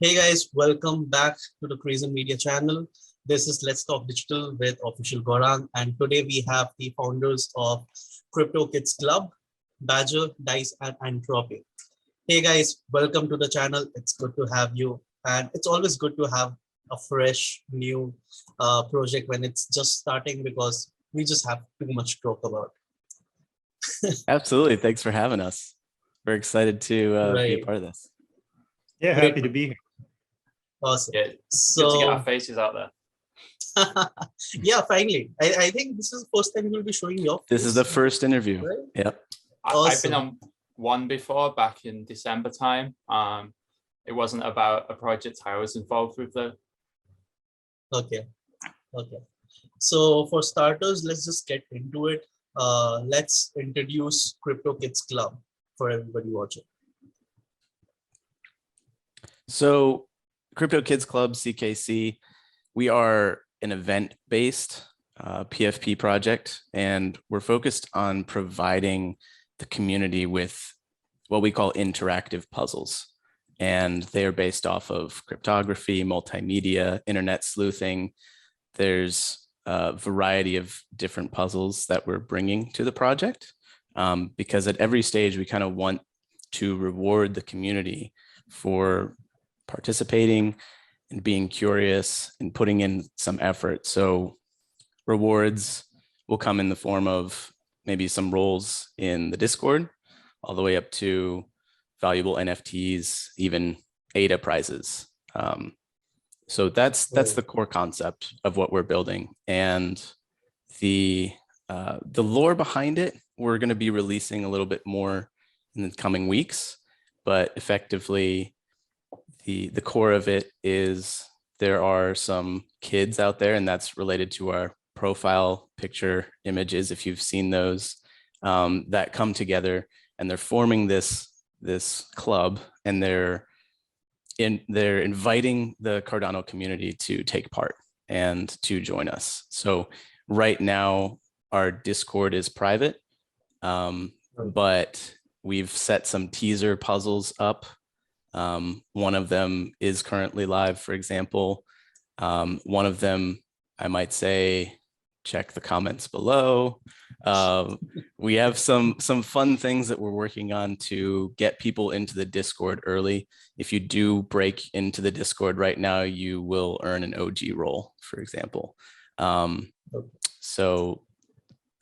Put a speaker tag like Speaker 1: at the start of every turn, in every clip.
Speaker 1: Hey guys, welcome back to the Crazy Media channel. This is Let's Talk Digital with official Gaurang, and today we have the founders of Kidz Club, Badger, Dice, and Antropy. Hey guys, welcome to the channel. It's good to have you, and it's always good to have a fresh new project when it's just starting because we just have too much to talk about.
Speaker 2: Absolutely. Thanks for having us. We're excited to be a part of this.
Speaker 3: Yeah,
Speaker 1: Great.
Speaker 3: happy to be here.
Speaker 1: Awesome.
Speaker 4: Yeah, good to get our faces out there.
Speaker 1: Yeah, finally. I think this is the first time you'll be showing your face.
Speaker 2: This is the first interview.
Speaker 1: Right?
Speaker 2: Yep.
Speaker 1: Awesome.
Speaker 4: I've been on one before back in December time. It wasn't about a project I was involved with though.
Speaker 1: Okay. So for starters, let's just get into it. Let's introduce Kidz Club for everybody watching.
Speaker 2: So Kidz Club, CKC, we are an event-based PFP project, and we're focused on providing the community with what we call interactive puzzles. And they are based off of cryptography, multimedia, internet sleuthing. There's a variety of different puzzles that we're bringing to the project because at every stage, we kind of want to reward the community for participating and being curious and putting in some effort. So rewards will come in the form of maybe some roles in the Discord, all the way up to valuable NFTs, even ADA prizes. So that's the core concept of what we're building. And the lore behind it, we're going to be releasing a little bit more in the coming weeks, but effectively, the core of it is there are some kids out there, and that's related to our profile picture images, if you've seen those, that come together and they're forming this club, and they're inviting the Cardano community to take part and to join us. So right now our Discord is private, but we've set some teaser puzzles up. One of them is currently live, for example. One of them, I might say, check the comments below. We have some fun things that we're working on to get people into the Discord early. If you do break into the Discord right now, you will earn an OG role, for example. So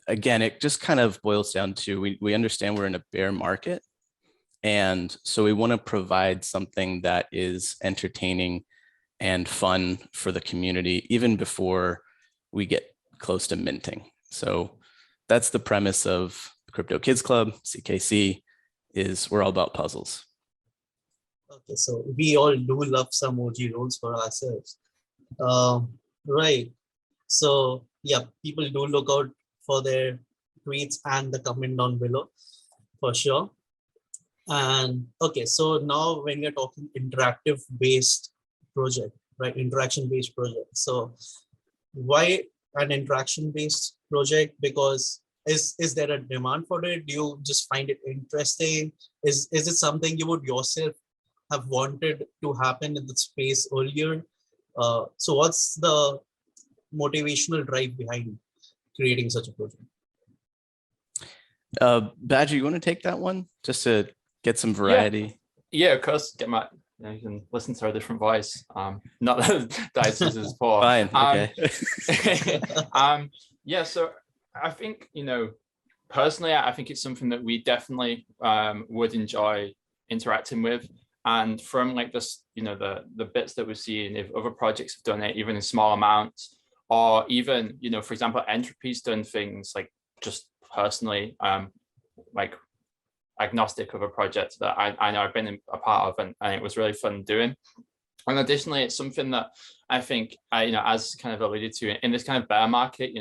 Speaker 2: again, it just kind of boils down to, we understand we're in a bear market. And so we want to provide something that is entertaining and fun for the community, even before we get close to minting. So that's the premise of Kidz Club, CKC, is we're all about puzzles.
Speaker 1: Okay, so we all do love some OG roles for ourselves. Right. So yeah, people do look out for their tweets and the comment down below for sure. And okay, so now when you're talking interactive based project, right? Interaction based project. So why an interaction based project? Because is there a demand for it? Do you just find it interesting? Is it something you would yourself have wanted to happen in the space earlier? So what's the motivational drive behind creating such a project?
Speaker 2: Badger, you want to take that one just to get some variety?
Speaker 4: Yeah, of course. You can listen to a different voice. Not that Dice is poor.
Speaker 2: Fine. Okay.
Speaker 4: Yeah. So I think, personally, I think it's something that we definitely would enjoy interacting with. And from like this, the bits that we're seeing, if other projects have done it, even in small amounts, or even, for example, Antropy's done things like just personally, like agnostic of a project that I know I've been a part of, and it was really fun doing. And additionally, it's something that I think, as kind of alluded to in this kind of bear market,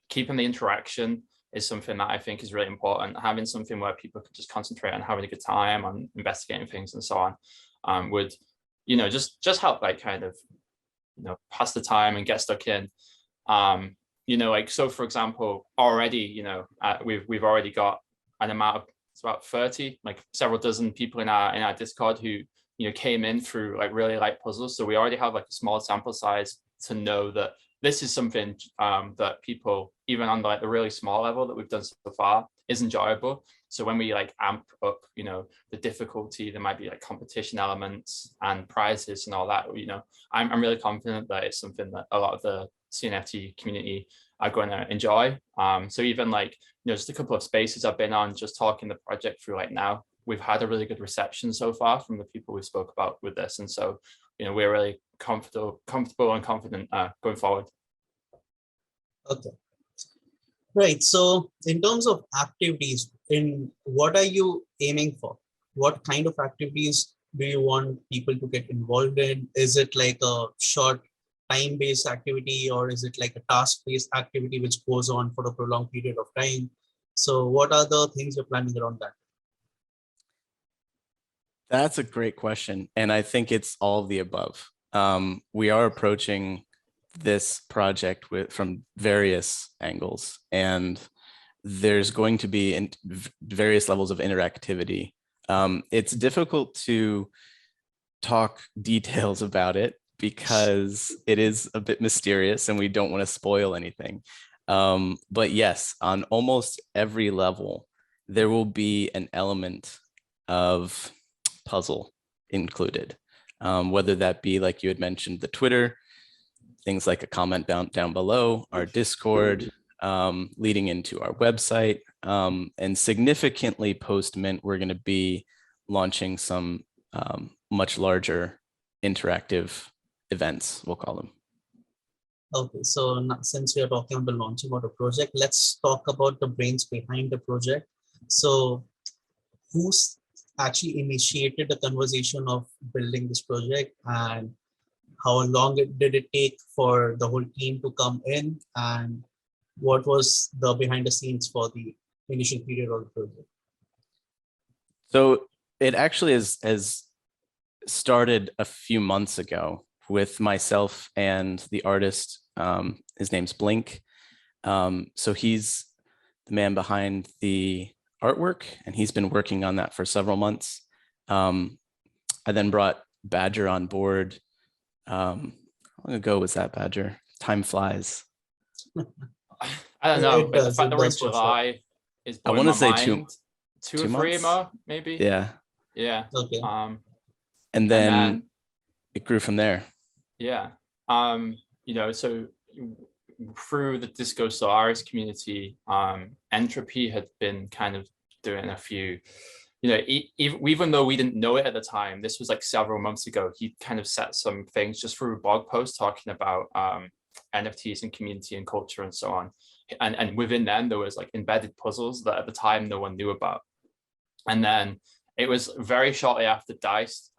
Speaker 4: keeping the interaction is something that I think is really important. Having something where people can just concentrate on having a good time, on investigating things and so on, would, just help like kind of, pass the time and get stuck in. Like, so for example, already, we've already got an amount of, it's about 30, like several dozen people in our Discord who came in through like really light puzzles. So we already have like a small sample size to know that this is something that people, even on like the really small level that we've done so far, is enjoyable. So when we like amp up, the difficulty, there might be like competition elements and prizes and all that. I'm really confident that it's something that a lot of the CNFT community are going to enjoy. So even like just a couple of spaces I've been on, just talking the project through like now, we've had a really good reception so far from the people we spoke about with this, and so we're really comfortable and confident going forward.
Speaker 1: Okay, right. So in terms of activities, what are you aiming for? What kind of activities do you want people to get involved in? Is it like a short time-based activity, or is it like a task-based activity which goes on for a prolonged period of time? So what are the things you're planning around that?
Speaker 2: That's a great question. And I think it's all of the above. We are approaching this project from various angles, and there's going to be various levels of interactivity. It's difficult to talk details about it because it is a bit mysterious and we don't want to spoil anything. But yes, on almost every level, there will be an element of puzzle included, whether that be, like you had mentioned, the Twitter, things like a comment down below, our Discord, leading into our website, and significantly post-mint, we're going to be launching some much larger interactive events, we'll call them.
Speaker 1: Okay, so now, since we are talking about the launching of the project, let's talk about the brains behind the project. So who's actually initiated the conversation of building this project, and how long did it take for the whole team to come in, and what was the behind the scenes for the initial period of the project?
Speaker 2: So it actually has started a few months ago with myself and the artist. His name's Blinc. So he's the man behind the artwork, and he's been working on that for several months. I then brought Badger on board. How long ago was that, Badger? Time flies.
Speaker 4: I don't know. The fact that we're in July is blowing my mind. Two or three more, maybe.
Speaker 2: Yeah.
Speaker 4: Yeah.
Speaker 1: Okay.
Speaker 2: And then it grew from there.
Speaker 4: Yeah. So through the Disco Solaris community, Antropy had been kind of doing a few, even though we didn't know it at the time, this was like several months ago, he kind of set some things just through a blog post talking about NFTs and community and culture and so on. And within them, there was like embedded puzzles that at the time no one knew about. And then it was very shortly after Dice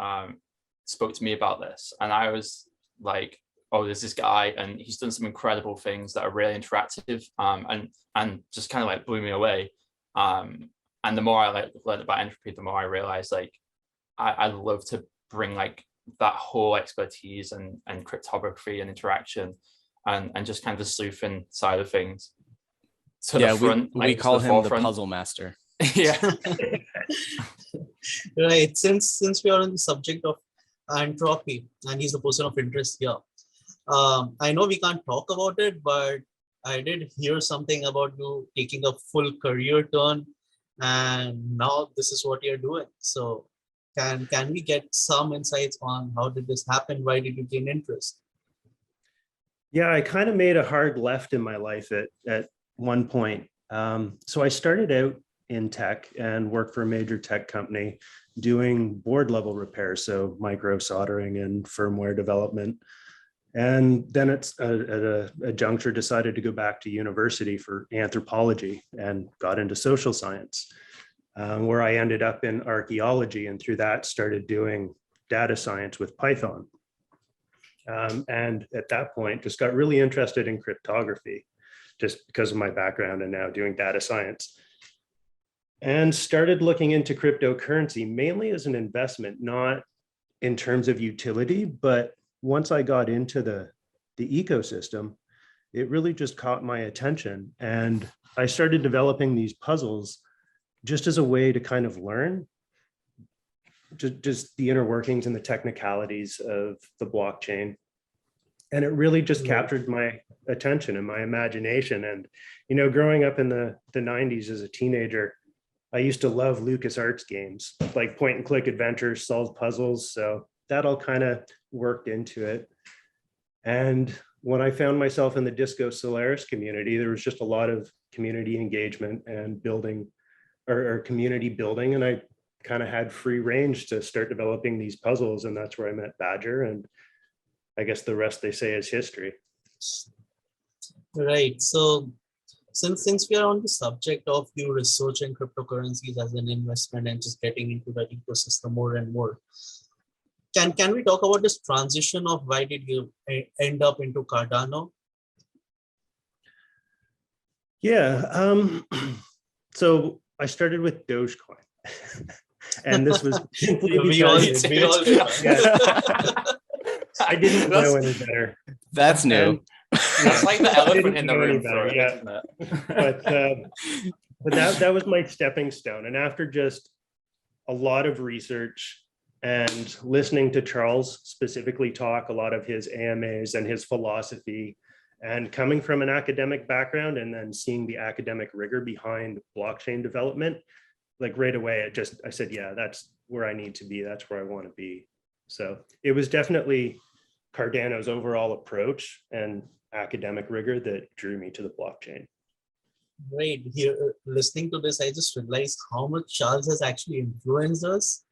Speaker 4: spoke to me about this. And I was like, oh, there's this guy and he's done some incredible things that are really interactive and just kind of like blew me away. And the more I like learned about Entropy, the more I realized like I'd love to bring like that whole expertise and cryptography and interaction and just kind of the sleuthing side of things. So yeah,
Speaker 2: we call him the puzzle master.
Speaker 4: Yeah.
Speaker 1: Right. Since we are on the subject of Antropy and he's the person of interest here, I know we can't talk about it, but I did hear something about you taking a full career turn, and now this is what you're doing. So can we get some insights on how did this happen? Why did you gain interest?
Speaker 3: Yeah, I kind of made a hard left in my life at one point. So I started out in tech and worked for a major tech company doing board level repairs, so micro soldering and firmware development. And then it's at a juncture decided to go back to university for anthropology and got into social science, where I ended up in archaeology, and through that started doing data science with Python. And at that point, just got really interested in cryptography, just because of my background and now doing data science. And started looking into cryptocurrency, mainly as an investment, not in terms of utility, but once I got into the ecosystem, it really just caught my attention. And I started developing these puzzles just as a way to kind of learn. just the inner workings and the technicalities of the blockchain. And it really just captured my attention and my imagination. And, you know, growing up in the 90s as a teenager, I used to love LucasArts games, like point and click adventures, solve puzzles. So that all kind of worked into it. And when I found myself in the Disco Solaris community, there was just a lot of community engagement and building or community building. And I kind of had free range to start developing these puzzles. And that's where I met Badger. And I guess the rest they say is history.
Speaker 1: Right. So since we are on the subject of you researching cryptocurrencies as an investment and just getting into that ecosystem more and more, can we talk about this transition of why did you end up into Cardano?
Speaker 3: Yeah. So I started with Dogecoin. And this was simply because I didn't know any better.
Speaker 2: That's new.
Speaker 4: That's like the elephant in the room for it,
Speaker 3: yeah.
Speaker 4: isn't it?
Speaker 3: But that was my stepping stone. And after just a lot of research and listening to Charles specifically talk a lot of his AMAs and his philosophy, and coming from an academic background and then seeing the academic rigor behind blockchain development, like right away, I said, yeah, that's where I need to be. That's where I want to be. So it was definitely Cardano's overall approach and academic rigor that drew me to the blockchain.
Speaker 1: Right. Here, listening to this, I just realized how much Charles has actually influenced us.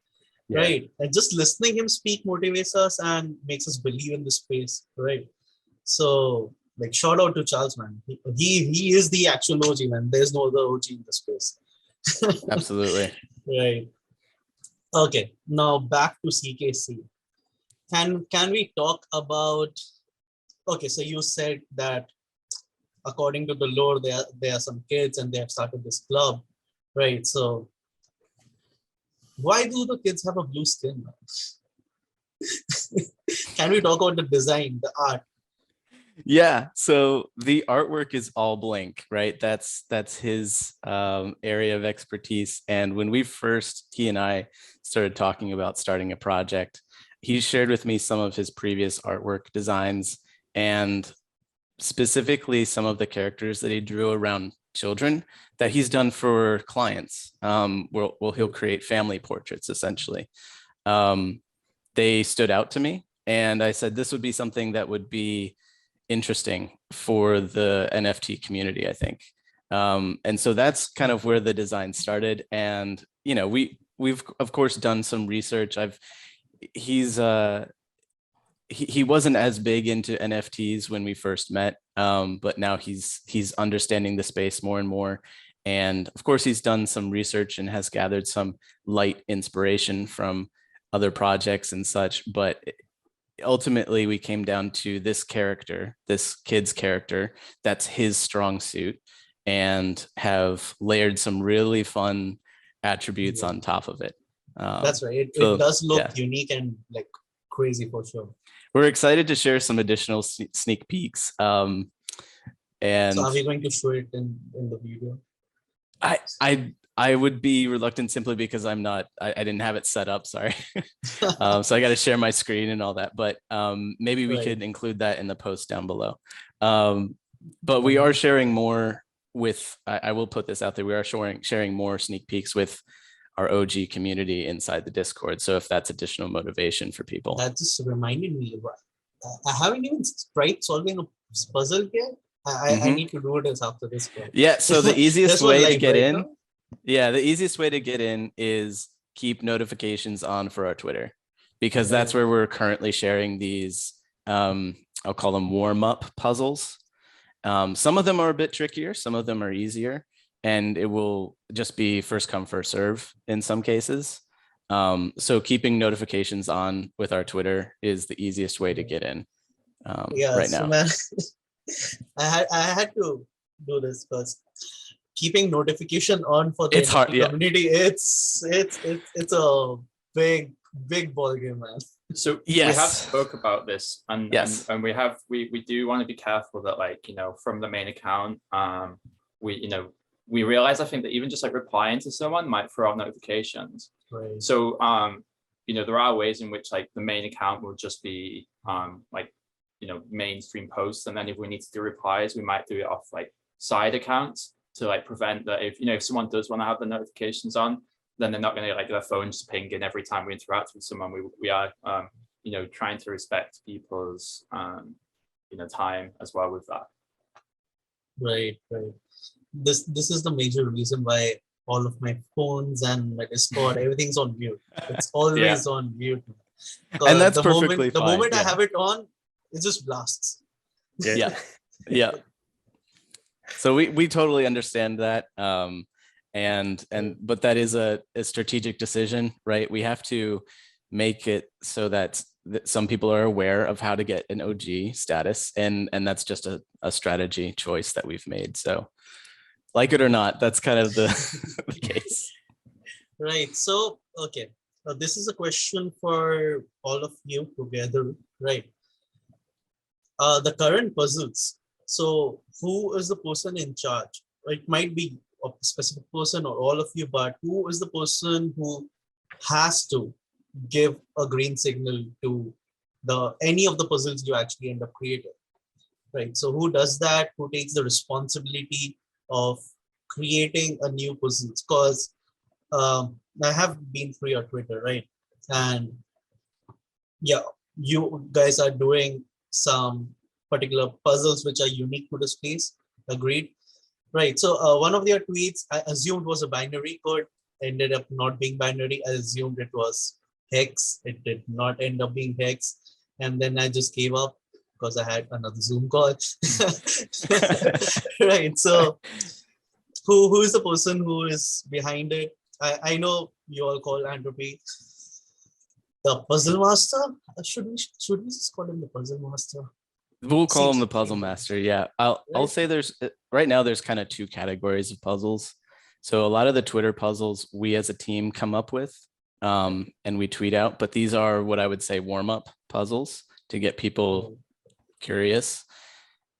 Speaker 1: Yeah. Right. And just listening him speak motivates us and makes us believe in the space. Right. So, like, shout out to Charles, man. He is the actual OG, man. There's no other OG in the space.
Speaker 2: Absolutely.
Speaker 1: Right. Okay. Now back to CKC. Can we talk about? Okay, so you said that according to the lore, there are some kids and they have started this club, right? So why do the kids have a blue skin? Can we talk about the design, the art?
Speaker 2: Yeah, so the artwork is all Blinc, right? That's his area of expertise. And when he and I started talking about starting a project, he shared with me some of his previous artwork designs, and specifically some of the characters that he drew around children that he's done for clients. He'll create family portraits, essentially. They stood out to me, and I said this would be something that would be interesting for the NFT community, I think. And so that's kind of where the design started. And, you know, we've of course done some research. He wasn't as big into NFTs when we first met, but now he's understanding the space more and more. And of course, he's done some research and has gathered some light inspiration from other projects and such. But ultimately, we came down to this character, this Kidz character, that's his strong suit, and have layered some really fun attributes on top of it.
Speaker 1: That's right. It does look unique and like crazy for sure.
Speaker 2: We're excited to share some additional sneak peeks. And
Speaker 1: so are we going to show it in the video?
Speaker 2: I would be reluctant simply because I didn't have it set up, sorry. So I got to share my screen and all that, but maybe we could include that in the post down below. But we are sharing more with, I will put this out there, we are sharing more sneak peeks with our OG community inside the Discord. So if that's additional motivation for people.
Speaker 1: That just reminded me, I haven't even tried solving a puzzle yet. I need to do this after this.
Speaker 2: Yeah, so the easiest way to get in, the easiest way to get in is keep notifications on for our Twitter, because that's where we're currently sharing these, I'll call them warm-up puzzles. Some of them are a bit trickier, some of them are easier, and it will just be first come, first serve in some cases. So keeping notifications on with our Twitter is the easiest way to get in right now.
Speaker 1: Man, I had to do this first. Keeping notification on for the community, it's a big ball game, man.
Speaker 4: So we have spoke about this, and we do want to be careful that, like, you know, from the main account, we realize, I think, that even just like replying to someone might throw out notifications.
Speaker 1: Right.
Speaker 4: So there are ways in which like the main account will just be like, mainstream posts. And then if we need to do replies, we might do it off like side accounts to like prevent that if someone does want to have the notifications on, then they're not going to like their phone just pinging every time we interact with someone. We are, trying to respect people's, time as well with that.
Speaker 1: Right. This is the major reason why all of my phones and my Discord, everything's on mute. It's always on mute.
Speaker 2: And that's perfectly
Speaker 1: fine. The moment I have it on, it just blasts.
Speaker 2: Yeah. So we totally understand that. But that is a strategic decision, right? We have to make it so that some people are aware of how to get an OG status, and that's just a strategy choice that we've made. So like it or not, that's kind of the case.
Speaker 1: Right. So, okay. This is a question for all of you together, right? The current puzzles. So who is the person in charge? It might be a specific person or all of you, but who is the person who has to give a green signal to any of the puzzles you actually end up creating, right? So who does that? Who takes the responsibility of creating a new puzzle? Because I have been through your Twitter, right? And yeah, you guys are doing some particular puzzles which are unique to the space. Agreed. Right. So one of your tweets, I assumed was a binary code, ended up not being binary. I assumed it was hex. It did not end up being hex. And then I just gave up because I had another Zoom call. Right. So who is the person who is behind it? I know you all call Antropy the puzzle master. Should we just call him the puzzle master?
Speaker 2: We'll call him the puzzle master. Yeah, I'll say there's right now there's kind of two categories of puzzles. So a lot of the Twitter puzzles we as a team come up with and we tweet out, but these are what I would say warm-up puzzles to get people curious.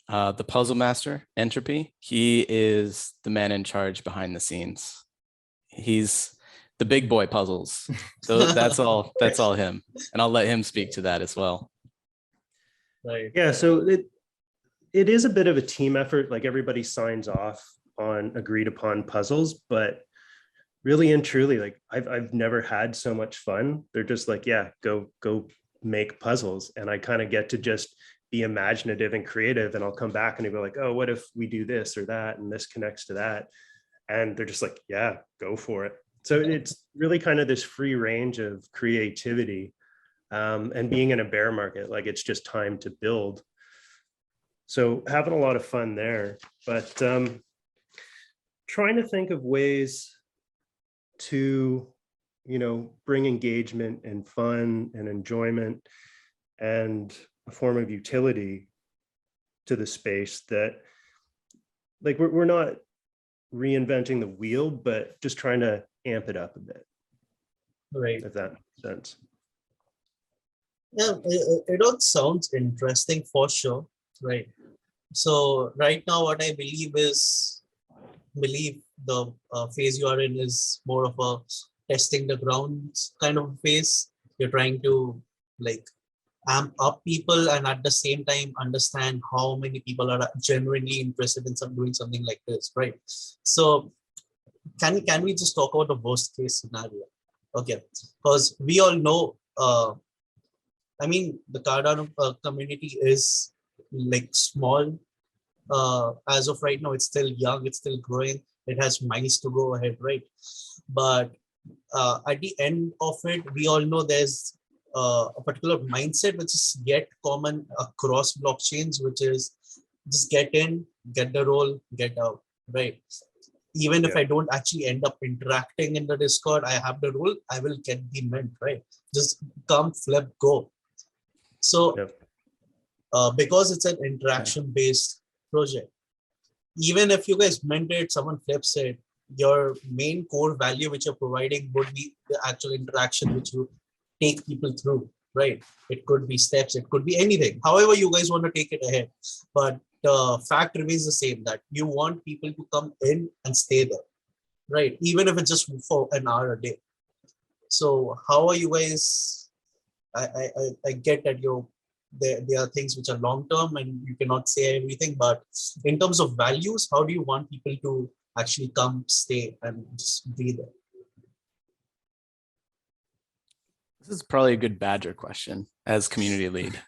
Speaker 2: The puzzle master, Antropy, he is the man in charge behind the scenes. He's the big boy puzzles. So that's all him. And I'll let him speak to that as well.
Speaker 1: Right.
Speaker 3: Yeah, so it is a bit of a team effort. Like everybody signs off on agreed upon puzzles, but really and truly, like I've never had so much fun. They're just like, yeah, go make puzzles, and I kind of get to just be imaginative and creative, and I'll come back and I'll be like, oh, what if we do this or that, and this connects to that, and they're just like, yeah, go for it. So it's really kind of this free range of creativity. And being in a bear market, like it's just time to build. So having a lot of fun there, but trying to think of ways to, bring engagement and fun and enjoyment and a form of utility to the space that, like, we're not reinventing the wheel, but just trying to amp it up a bit.
Speaker 1: Right.
Speaker 3: If that makes sense.
Speaker 1: Yeah, it all sounds interesting for sure, right? So right now, what I believe the phase you are in is more of a testing the grounds kind of phase. You're trying to like amp up people and at the same time understand how many people are genuinely interested in doing something like this, right? So can we just talk about the worst case scenario? Okay, because we all know. I mean, the Cardano community is like small. As of right now, it's still young, it's still growing. It has miles to go ahead, right? But at the end of it, we all know there's a particular mindset which is yet common across blockchains, which is just get in, get the role, get out, right? Even if I don't actually end up interacting in the Discord, I have the role, I will get the mint, right? Just come, flip, go. So because it's an interaction based project, even if you guys mint it, someone flips it, your main core value which you're providing would be the actual interaction which you take people through, right? It could be steps, it could be anything, however you guys want to take it ahead. But the fact remains the same, that you want people to come in and stay there, right? Even if it's just for an hour a day. So how are you guys? I get that there are things which are long term and you cannot say everything, but in terms of values, how do you want people to actually come, stay, and just be there?
Speaker 2: This is probably a good Badger question as community lead.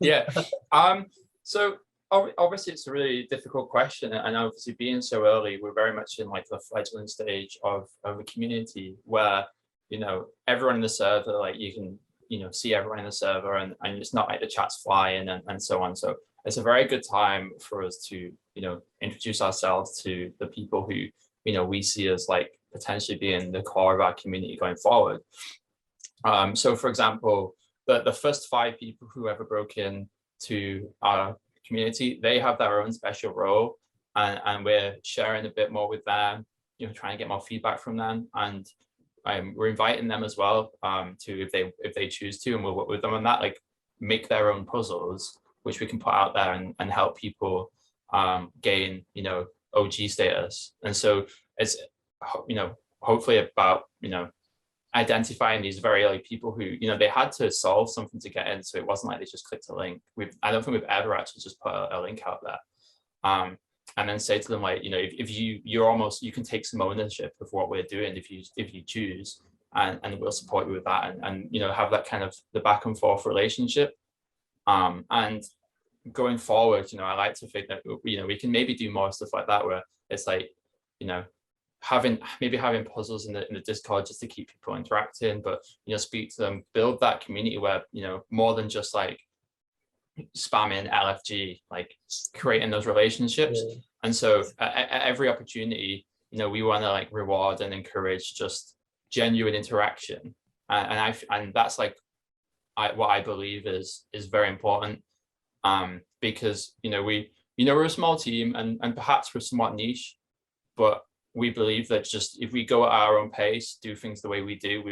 Speaker 4: Yeah. So obviously it's a really difficult question, and obviously being so early, we're very much in like the fledgling stage of a community where, you know, everyone in the server, like you can, you know, see everyone in the server, and it's not like the chats fly in and so on. So it's a very good time for us to, you know, introduce ourselves to the people who, you know, we see as like potentially being the core of our community going forward. So for example, the first 5 people who ever broke in to our community, they have their own special role, and we're sharing a bit more with them, you know, trying to get more feedback from them, and we're inviting them as well to, if they choose to, and we'll work with them on that, like make their own puzzles, which we can put out there and help people gain, you know, OG status. And so it's, you know, hopefully about, you know, identifying these very like people who, you know, they had to solve something to get in, so it wasn't like they just clicked a link. I don't think we've ever actually just put a link out there, and then say to them, like, you know, if you can take some ownership of what we're doing if you choose, and we'll support you with that, and you know, have that kind of the back and forth relationship. And going forward, you know, I like to think that, you know, we can maybe do more stuff like that, where it's like, you know, having puzzles in the Discord just to keep people interacting, but, you know, speak to them, build that community where, you know, more than just like spamming LFG, like creating those relationships. Yeah. And so at every opportunity, you know, we want to like reward and encourage just genuine interaction, and that's like what I believe is very important, because, you know, we're a small team, and perhaps we're somewhat niche, but we believe that just if we go at our own pace, do things the way we do,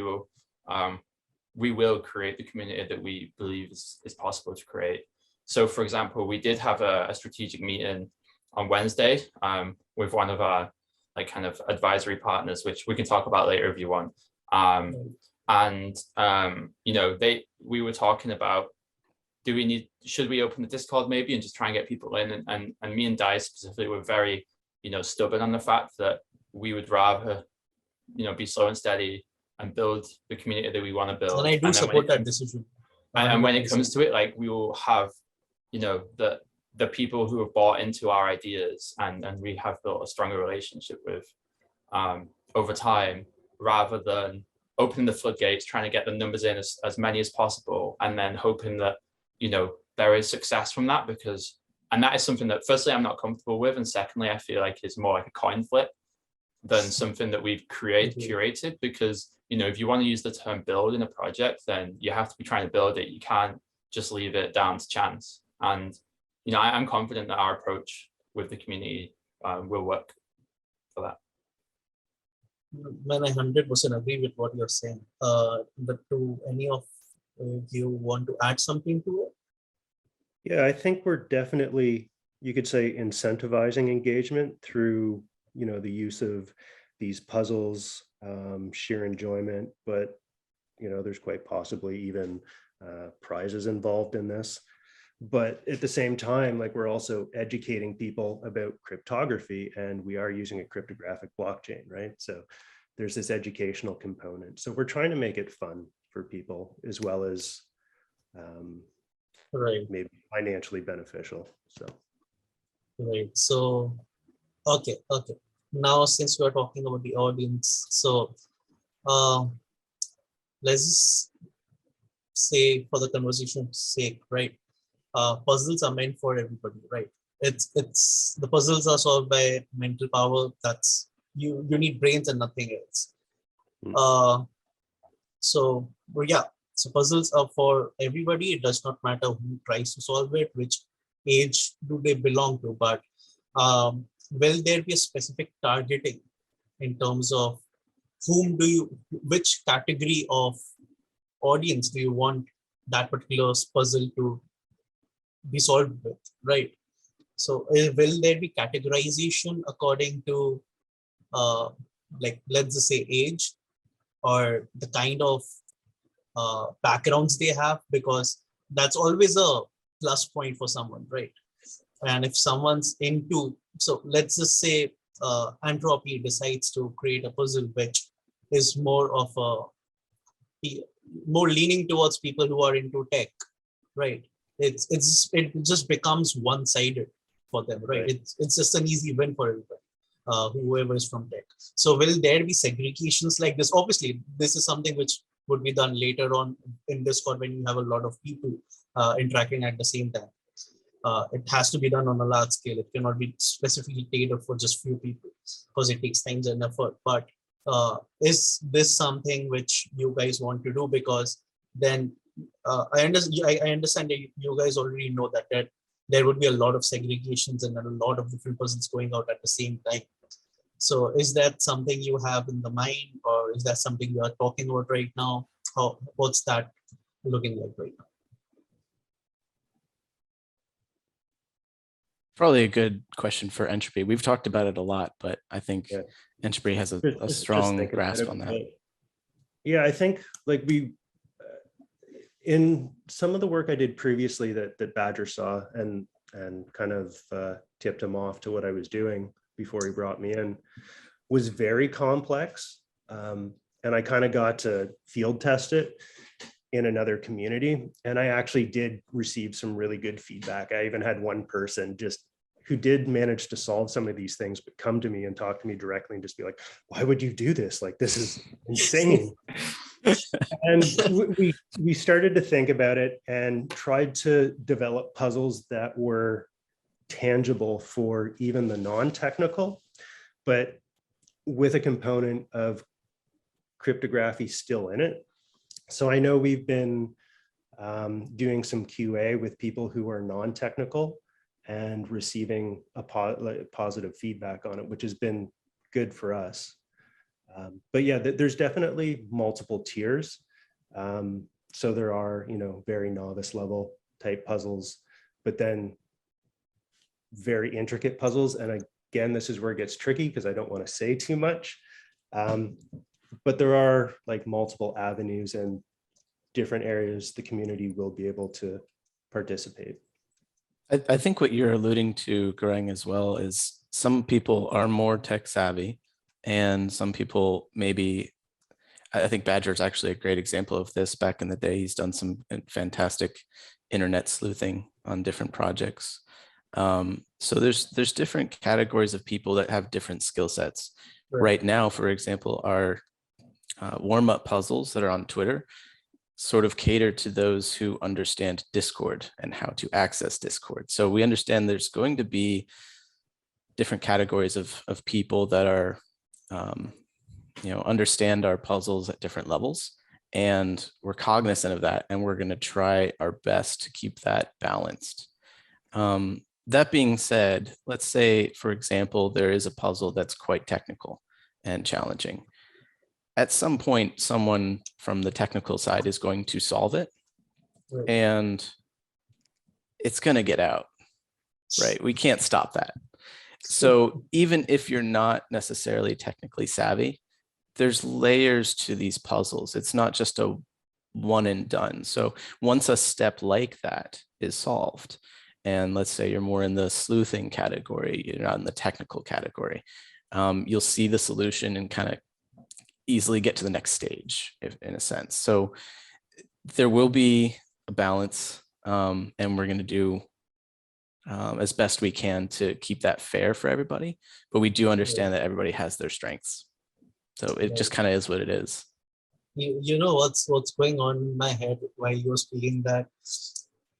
Speaker 4: we will create the community that we believe is possible to create. So for example, we did have a strategic meeting on Wednesday with one of our like kind of advisory partners, which we can talk about later if you want. You know, we were talking about, should we open the Discord maybe and just try and get people in, and me and Dice specifically were very, you know, stubborn on the fact that we would rather, you know, be slow and steady and build the community that we want to build.
Speaker 1: And I do support that decision.
Speaker 4: And when it comes to it, like, we will have, you know, the people who have bought into our ideas and we have built a stronger relationship with over time, rather than opening the floodgates, trying to get the numbers in as many as possible, and then hoping that, you know, there is success from that, and that is something that firstly I'm not comfortable with, and secondly I feel like it's more like a coin flip than something that we've curated, because, you know, if you want to use the term build in a project, then you have to be trying to build it. You can't just leave it down to chance. And, you know, I'm confident that our approach with the community will work for that.
Speaker 1: Man, I 100% agree with what you're saying. But do any of you want to add something to it?
Speaker 3: Yeah, I think we're definitely, you could say, incentivizing engagement through, you know, the use of these puzzles, sheer enjoyment, but, you know, there's quite possibly even prizes involved in this. But at the same time, like, we're also educating people about cryptography, and we are using a cryptographic blockchain, right? So there's this educational component. So we're trying to make it fun for people, as well as
Speaker 1: right,
Speaker 3: maybe financially beneficial. So
Speaker 1: right. So okay. Now, since we're talking about the audience, so let's just say, for the conversation's sake, right? Puzzles are meant for everybody, right? It's the puzzles are solved by mental power. That's you need brains and nothing else. So puzzles are for everybody. It does not matter who tries to solve it, which age do they belong to, but will there be a specific targeting in terms of which category of audience do you want that particular puzzle to be solved with, right? So will there be categorization according to like, let's just say, age, or the kind of backgrounds they have, because that's always a plus point for someone, right? And if someone's into, so let's just say Antropy decides to create a puzzle which is more of more leaning towards people who are into tech, right? It just becomes one-sided for them, right? It's just an easy win for everybody, whoever is from tech. So will there be segregations like this? Obviously, this is something which would be done later on in Discord when you have a lot of people interacting at the same time. It has to be done on a large scale. It cannot be specifically tailored for just few people because it takes time and effort. But is this something which you guys want to do? Because then I understand that you guys already know that there would be a lot of segregations and a lot of different persons going out at the same time. So is that something you have in the mind, or is that something you are talking about right now? What's that looking like right now?
Speaker 2: Probably a good question for Entropy. We've talked about it a lot, but I think Entropy has a strong grasp on that.
Speaker 3: Yeah, I think like in some of the work I did previously that Badger saw and kind of tipped him off to what I was doing before he brought me in, was very complex. And I kind of got to field test it in another community. And I actually did receive some really good feedback. I even had one person just who did manage to solve some of these things, but come to me and talk to me directly and just be like, why would you do this? Like, this is insane. And we started to think about it and tried to develop puzzles that were tangible for even the non-technical, but with a component of cryptography still in it. So I know we've been doing some QA with people who are non-technical and receiving a positive feedback on it, which has been good for us. But yeah, there's definitely multiple tiers. So there are, very novice level type puzzles, but then very intricate puzzles. And again, this is where it gets tricky because I don't want to say too much. But there are like multiple avenues and different areas the community will be able to participate.
Speaker 2: I think what you're alluding to, Gaurang, as well, is some people are more tech savvy and some people maybe, I think Badger is actually a great example of this. Back in the day, he's done some fantastic internet sleuthing on different projects. So there's different categories of people that have different skill sets. Right now, for example, our warm-up puzzles that are on Twitter sort of cater to those who understand Discord and how to access Discord. So we understand there's going to be different categories of people that are, understand our puzzles at different levels. And we're cognizant of that. And we're going to try our best to keep that balanced. That being said, let's say, for example, there is a puzzle that's quite technical and challenging. At some point, someone from the technical side is going to solve it, and it's going to get out, right? We can't stop that. So even if you're not necessarily technically savvy, there's layers to these puzzles. It's not just a one and done. So once a step like that is solved, and let's say you're more in the sleuthing category, you're not in the technical category, you'll see the solution and kind of easily get to the next stage, in a sense. So there will be a balance, and we're going to do as best we can to keep that fair for everybody. But we do understand that everybody has their strengths. So it just kind of is what it is.
Speaker 1: You know what's going on in my head while you're speaking, that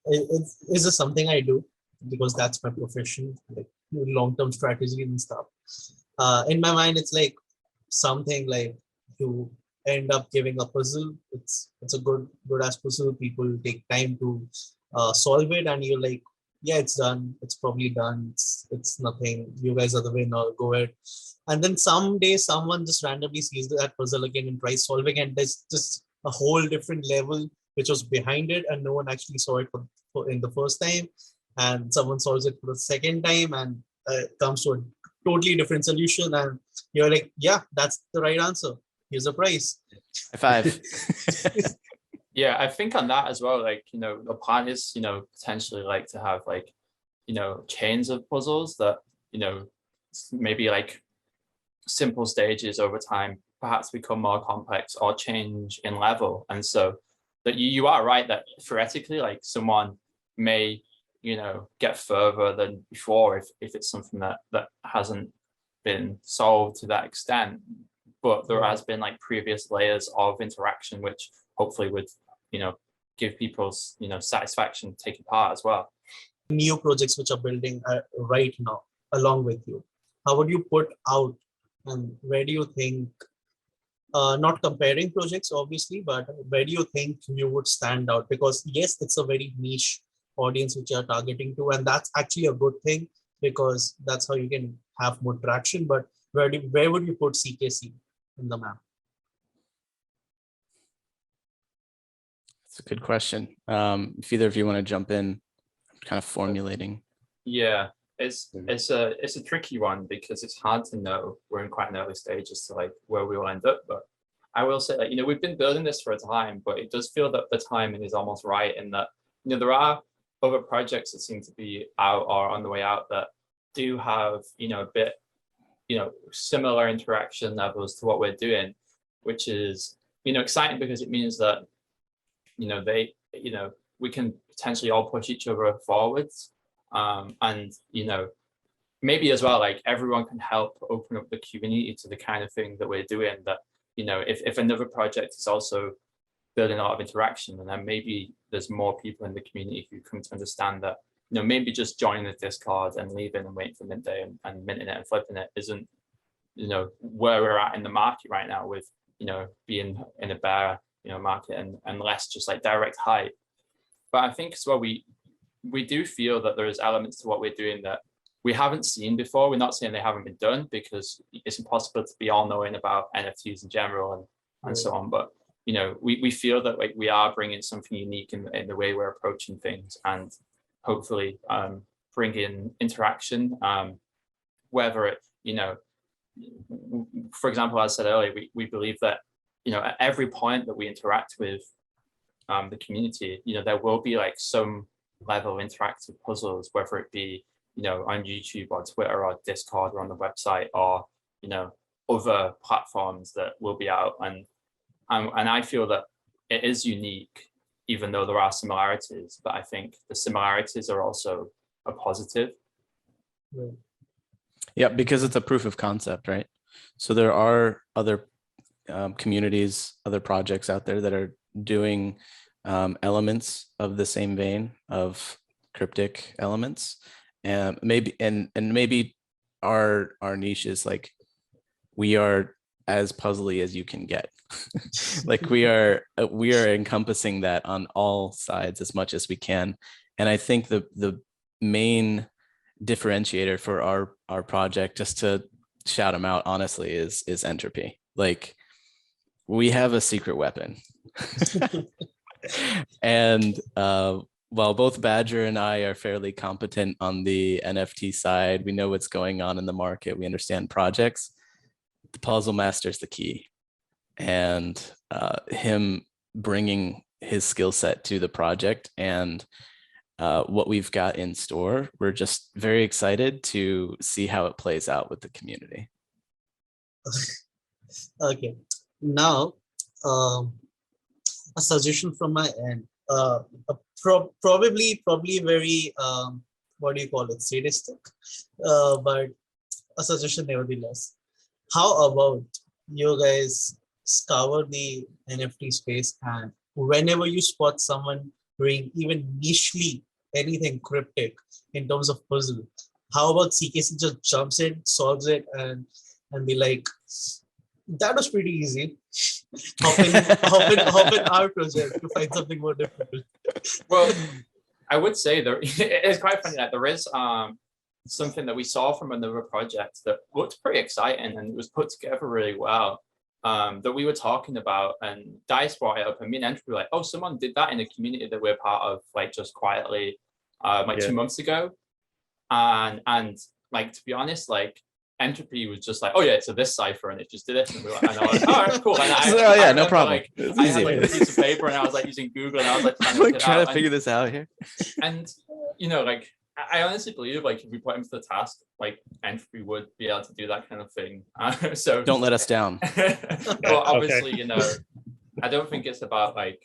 Speaker 1: is this something I do because that's my profession, like long-term strategy and stuff. In my mind, it's like something like you end up giving a puzzle. It's a good ass puzzle. People take time to solve it, and you're like, yeah, it's done. It's probably done. It's nothing. You guys are the winner. Go ahead. And then someday someone just randomly sees that puzzle again and tries solving, and there's just a whole different level which was behind it, and no one actually saw it for in the first time, and someone solves it for the second time, and comes to a totally different solution, and you're like, yeah, that's the right answer. here's a prize.
Speaker 2: High five.
Speaker 4: Yeah, I think on that as well, like, the plan is, potentially like to have like, chains of puzzles that, maybe like simple stages over time perhaps become more complex or change in level. And so that you are right that theoretically, like someone may, get further than before if it's something that hasn't been solved to that extent. But there has been like previous layers of interaction, which hopefully would, give people, satisfaction to take part as well.
Speaker 1: New projects which are building right now along with you, how would you put out, and where do you think, not comparing projects obviously, but where do you think you would stand out? Because yes, it's a very niche audience which you are targeting to, and that's actually a good thing because that's how you can have more traction. But where would you put CKC in the map?
Speaker 2: That's a good question. If either of you want to jump in, I'm kind of formulating.
Speaker 4: Yeah, it's a tricky one because it's hard to know. We're in quite an early stage as to like where we will end up. But I will say that, we've been building this for a time, but it does feel that the timing is almost right in that, there are other projects that seem to be out or on the way out that do have, a bit, similar interaction levels to what we're doing, which is, exciting because it means that, we can potentially all push each other forwards. And, maybe as well, like everyone can help open up the community to the kind of thing that we're doing that, if another project is also building a lot of interaction, and then maybe there's more people in the community who come to understand that, maybe just joining the Discord and leaving and waiting for mint day and minting it and flipping it isn't, where we're at in the market right now with, being in a bear, market and less just like direct hype. But I think as well, we do feel that there is elements to what we're doing that we haven't seen before. We're not saying they haven't been done because it's impossible to be all knowing about NFTs in general and so on. But, we feel that like we are bringing something unique in the way we're approaching things, and hopefully bring in interaction, whether it, for example, as I said earlier, we believe that, at every point that we interact with the community, there will be like some level of interactive puzzles, whether it be, on YouTube or Twitter or Discord or on the website or, other platforms that will be out. And I feel that it is unique, even though there are similarities, but I think the similarities are also a positive.
Speaker 2: Yeah, because it's a proof of concept, right? So there are other communities, other projects out there that are doing elements of the same vein of cryptic elements, and maybe our niche is like we are as puzzly as you can get. Like we are encompassing that on all sides as much as we can. And I think the main differentiator for our project, just to shout them out honestly, is Entropy. Like we have a secret weapon. And while both Badger and I are fairly competent on the NFT side, we know what's going on in the market, we understand projects, the puzzle master is the key. And him bringing his skill set to the project and what we've got in store, we're just very excited to see how it plays out with the community.
Speaker 1: Okay, now a suggestion from my end, probably very what do you call it, sadistic, but a suggestion nevertheless. How about you guys scour the NFT space, and whenever you spot someone doing even nichely anything cryptic in terms of puzzle, how about CKC just jumps in, solves it, and be like, that was pretty easy. Hop in our project to find something more difficult.
Speaker 4: Well, I would say there it's quite funny that there is something that we saw from another project that looked pretty exciting and it was put together really well, that we were talking about, and Dice brought it up, and me and Entropy were like, oh, someone did that in a community that we're part of, like just quietly, 2 months ago. And like, to be honest, like Entropy was just like, oh yeah, so this cipher, and it just did it. And, and I was like, all right, cool. And
Speaker 2: Oh yeah, no problem.
Speaker 4: Like, I had like a piece of paper, and I was like using Google, and I was like
Speaker 2: trying to figure this out here.
Speaker 4: And you know, like I honestly believe like if we put him to the task, like Entropy would be able to do that kind of thing. So
Speaker 2: don't let us down.
Speaker 4: Well, obviously, you know, I don't think it's about like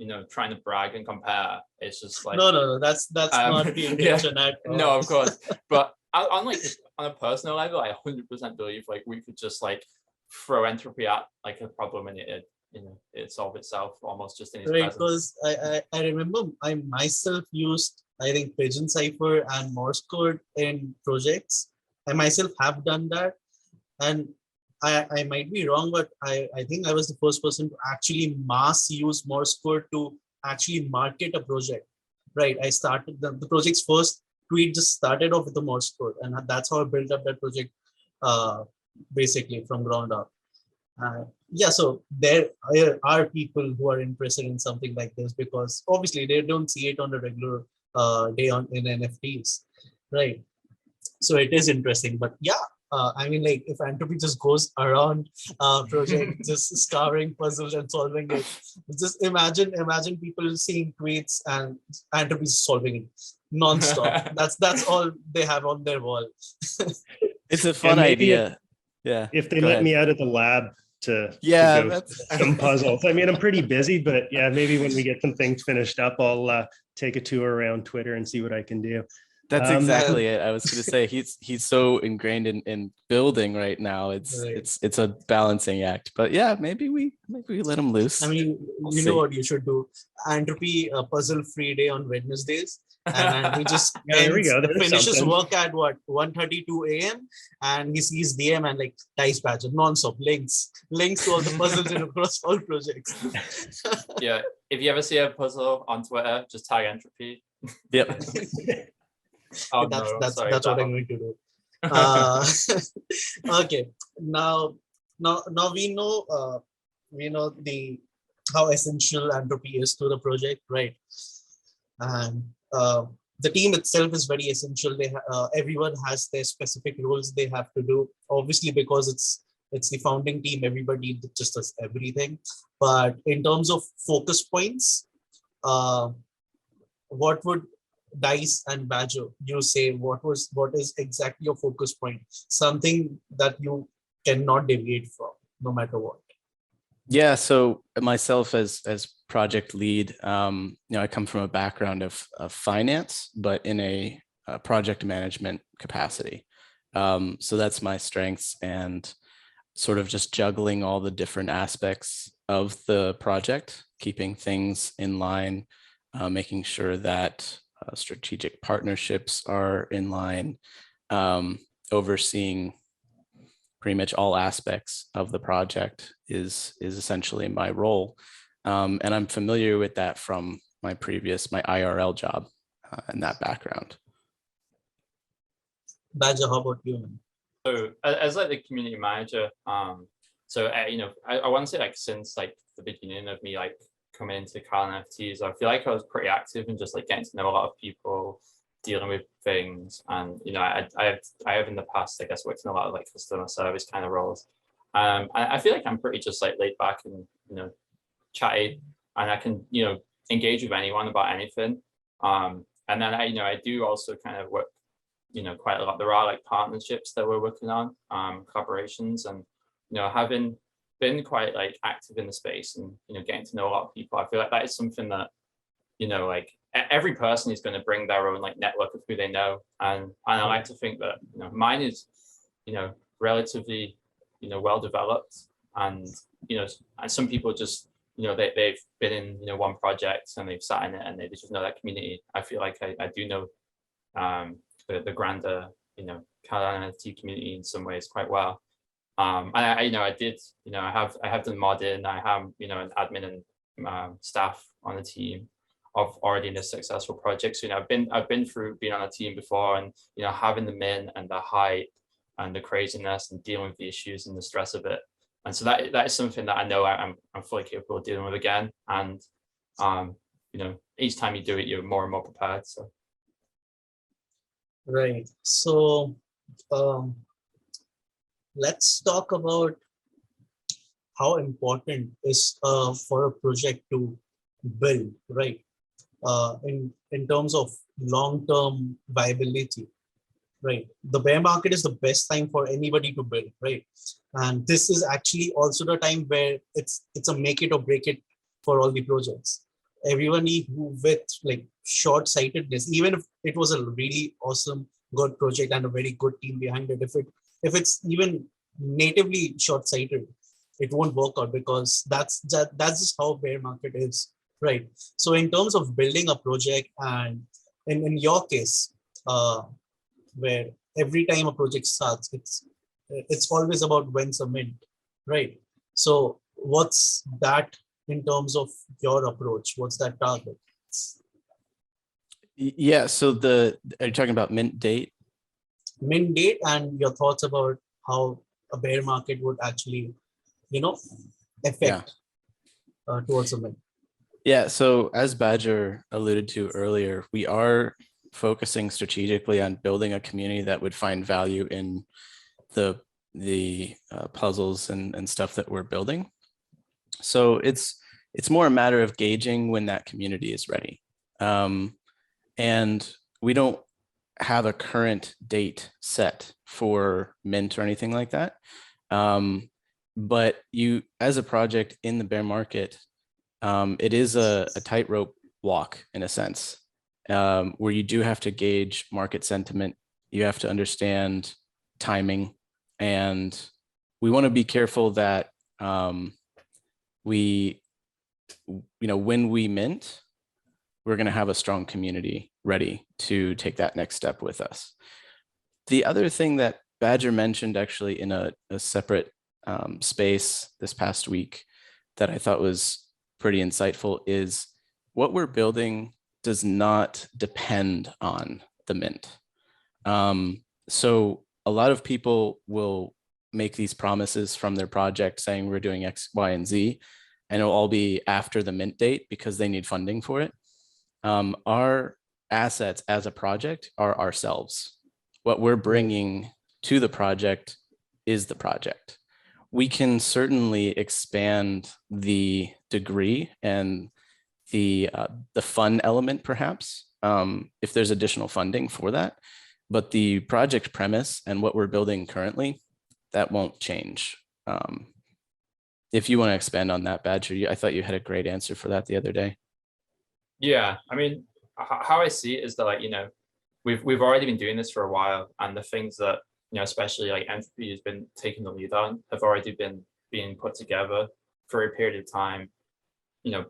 Speaker 4: you know, trying to brag and compare. It's just like
Speaker 1: no, that's not the intention.
Speaker 4: Yeah. No, of course, but on like on a personal level, I 100% believe like we could just like throw Entropy at like a problem and it you know it solve itself almost just in its
Speaker 1: right,
Speaker 4: presence.
Speaker 1: because I remember I myself used, I think, Pigeon Cipher and Morse code in projects. I myself have done that, and I might be wrong, but I think I was the first person to actually mass use Morse code to actually market a project. Right, I started the project's first tweet just started off with the Morse code, and that's how I built up that project, basically from ground up. Yeah, so there are people who are interested in something like this because obviously they don't see it on a regular day in NFTs, right? So it is interesting, but yeah, I mean, like if Antropy just goes around project just scouring puzzles and solving it, just imagine people seeing tweets and Antropy solving it non-stop. That's all they have on their wall.
Speaker 2: It's a fun idea. Yeah.
Speaker 3: If they let me out of the lab to go
Speaker 2: that's
Speaker 3: some puzzles. I mean, I'm pretty busy, but yeah, maybe when we get some things finished up, I'll take a tour around Twitter and see what I can do.
Speaker 2: That's exactly it. I was going to say he's so ingrained in building right now. It's a balancing act. But yeah, maybe we let him loose.
Speaker 1: I mean, you know what you should do? Entropy puzzle free day on Wednesdays, and we just finishes work at what 1:32 a.m. and he sees DM and like dice badger non-stop links to all the puzzles and across all projects.
Speaker 4: Yeah, if you ever see a puzzle on Twitter, just tag Entropy.
Speaker 2: Yep.
Speaker 4: Oh,
Speaker 1: that's what I'm going to do. Okay, now we know how essential Entropy is to the project, right? And the team itself is very essential. Everyone has their specific roles they have to do. Obviously, because it's the founding team, everybody just does everything. But in terms of focus points, what would Dice and Badger you say? What is exactly your focus point? Something that you cannot deviate from, no matter what.
Speaker 2: Yeah, so myself as project lead, I come from a background of finance, but in a project management capacity. So that's my strengths, and sort of just juggling all the different aspects of the project, keeping things in line, making sure that strategic partnerships are in line, overseeing pretty much all aspects of the project is essentially my role. And I'm familiar with that from my IRL job and that background.
Speaker 1: Badger, how about you?
Speaker 4: So as like the community manager, I want to say like since like the beginning of me like coming into Cardano NFTs, I feel like I was pretty active and just like getting to know a lot of people, dealing with things, and I have in the past, I guess, worked in a lot of like customer service kind of roles. I feel like I'm pretty just like laid back and chatty, and I can engage with anyone about anything. And then I do also kind of work quite a lot. There are like partnerships that we're working on, collaborations, and having been quite like active in the space and getting to know a lot of people, I feel like that is something that like every person is going to bring their own like network of who they know, and I like to think that mine is relatively well developed, and and some people just they've been in one project and they've sat in it and they just know that community. I feel like I do know the grander Cardano NFT community in some ways quite well. And I have done modding. I have an admin and staff on the team of already in a successful project. So I've been through being on a team before, and having the min and the hype and the craziness and dealing with the issues and the stress of it. And so that is something that I know I'm fully capable of dealing with again. And each time you do it, you're more and more prepared. So
Speaker 1: right. So let's talk about how important is for a project to build, right? In terms of long-term viability, right? The bear market is the best time for anybody to build, right? And this is actually also the time where it's a make it or break it for all the projects. Everybody who with like short-sightedness, even if it was a really awesome, good project and a very good team behind it, if it's even natively short-sighted, it won't work out because that's just how bear market is, right? So in terms of building a project, and in your case, where every time a project starts, it's always about when's a mint, right? So what's that in terms of your approach? What's that target?
Speaker 2: Yeah, so are you talking about mint date?
Speaker 1: Mint date, and your thoughts about how a bear market would actually, affect towards a mint.
Speaker 2: Yeah, so as Badger alluded to earlier, we are focusing strategically on building a community that would find value in the puzzles and stuff that we're building. So it's more a matter of gauging when that community is ready. And we don't have a current date set for mint or anything like that. But you, as a project in the bear market, it is a tightrope walk in a sense, where you do have to gauge market sentiment. You have to understand timing, and we want to be careful that when we mint, we're going to have a strong community ready to take that next step with us. The other thing that Badger mentioned actually in a separate space this past week that I thought was pretty insightful is what we're building does not depend on the mint. So a lot of people will make these promises from their project saying we're doing X, Y, and Z, and it'll all be after the mint date because they need funding for it. Our assets as a project are ourselves. What we're bringing to the project is the project. We can certainly expand the degree and the fun element perhaps, if there's additional funding for that, but the project premise and what we're building currently, that won't change. If you want to expand on that, Badger, I thought you had a great answer for that the other day.
Speaker 4: Yeah, I mean, how I see it is that, we've already been doing this for a while, and the things that, especially like Antropy has been taking the lead on have already been being put together for a period of time,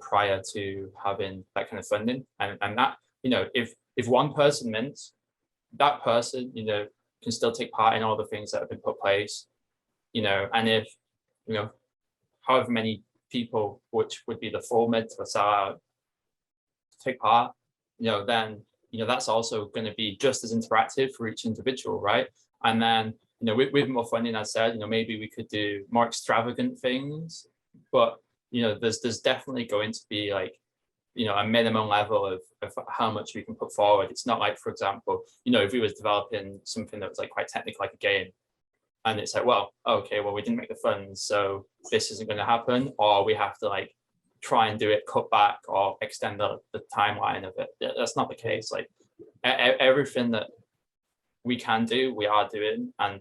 Speaker 4: prior to having that kind of funding. And that, if one person mints, that person, can still take part in all the things that have been put in place, and if, however many people, which would be the full mint or sellout, take part, then, that's also going to be just as interactive for each individual, right? And then, with more funding, as I said, maybe we could do more extravagant things, but, there's definitely going to be like, a minimum level of how much we can put forward. It's not like, for example, if we was developing something that was like quite technical, like a game, and it's like, well, okay, well, we didn't make the funds, so this isn't going to happen, or we have to like try and do it, cut back or extend the timeline of it. That's not the case. Like everything that we can do, we are doing, and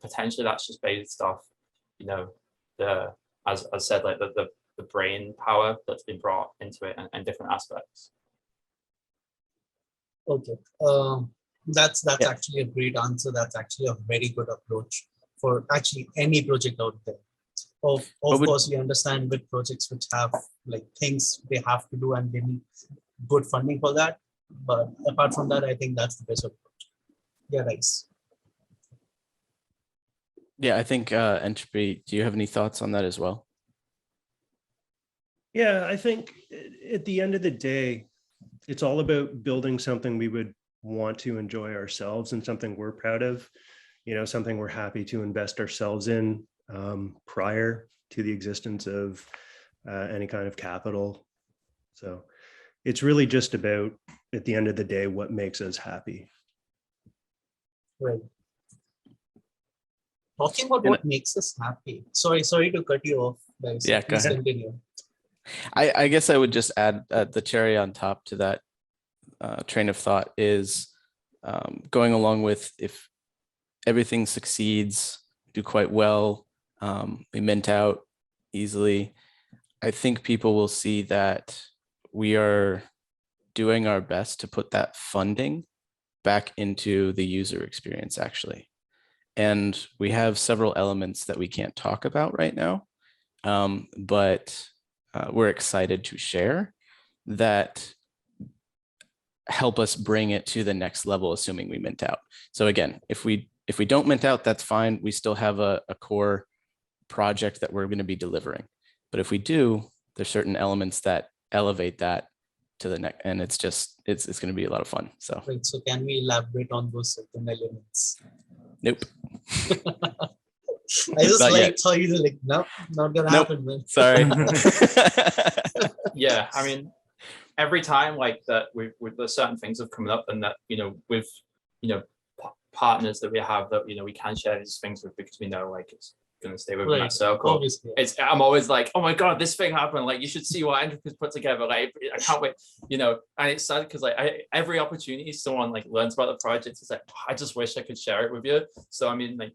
Speaker 4: potentially that's just based off, the as I said, like the brain power that's been brought into it and different aspects.
Speaker 1: Okay, that's actually a great answer. That's actually a very good approach for actually any project out there. Of course, we understand with projects which have like things they have to do and they need good funding for that. But apart from that, I think that's the best approach. Yeah, nice.
Speaker 2: Yeah, I think Entropy, do you have any thoughts on that as well?
Speaker 3: Yeah, I think at the end of the day, it's all about building something we would want to enjoy ourselves and something we're proud of, something we're happy to invest ourselves in prior to the existence of any kind of capital. So it's really just about, at the end of the day, what makes us happy.
Speaker 1: Right. Talking about what makes us happy. Sorry to cut you off, guys.
Speaker 2: Yeah,
Speaker 1: Please
Speaker 2: go ahead.
Speaker 1: continue.
Speaker 2: I guess I would just add the cherry on top to that train of thought is going along with if everything succeeds, do quite well, we mint out easily. I think people will see that we are doing our best to put that funding back into the user experience actually. And we have several elements that we can't talk about right now, but we're excited to share that help us bring it to the next level, assuming we mint out. So again, if we don't mint out, that's fine. We still have a core project that we're going to be delivering. But if we do, there's certain elements that elevate that to the next, and it's going to be a lot of fun. So,
Speaker 1: right, so can we elaborate on those certain elements?
Speaker 2: Nope.
Speaker 1: I just
Speaker 2: Not
Speaker 1: like
Speaker 2: yet.
Speaker 1: how you like, no, not gonna
Speaker 2: Nope.
Speaker 1: happen, man.
Speaker 2: Sorry.
Speaker 4: Yeah, I mean, every time like that, with there's certain things have come up, and that with partners that we have that we can share these things with, because we know like it's going to stay within that circle.
Speaker 1: Obviously.
Speaker 4: I'm always like, oh my god, this thing happened, like you should see what Antropy's put together, like I can't wait, and it's sad because like every opportunity someone like learns about the project, it's like, oh, I just wish I could share it with you. So I mean, like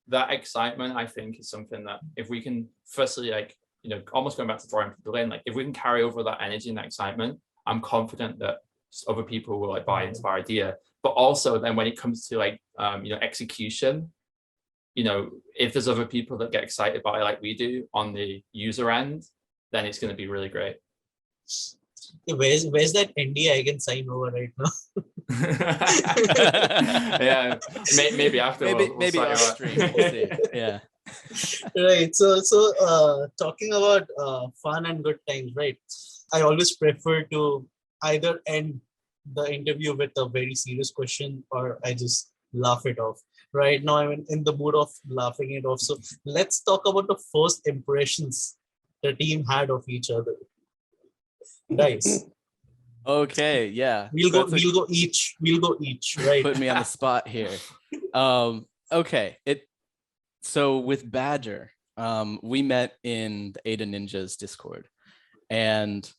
Speaker 4: that excitement I think is something that if we can firstly like almost going back to drawing people in, like if we can carry over that energy and that excitement, I'm confident that other people will like buy into our idea. But also then when it comes to like execution, if there's other people that get excited by it like we do on the user end, then it's going to be really great.
Speaker 1: Where's that NDA I can sign over right now?
Speaker 4: Yeah, maybe after
Speaker 2: maybe
Speaker 4: we'll
Speaker 2: off stream. We'll see. Yeah.
Speaker 1: Right. So talking about fun and good times, right? I always prefer to either end the interview with a very serious question or I just laugh it off. Right now I'm in the mood of laughing it off. So let's talk about the first impressions the team had of each other. Guys.
Speaker 2: Okay, yeah.
Speaker 1: We'll go each, right?
Speaker 2: Put me on the spot here. Okay. So with Badger, we met in the Ada Ninjas Discord. And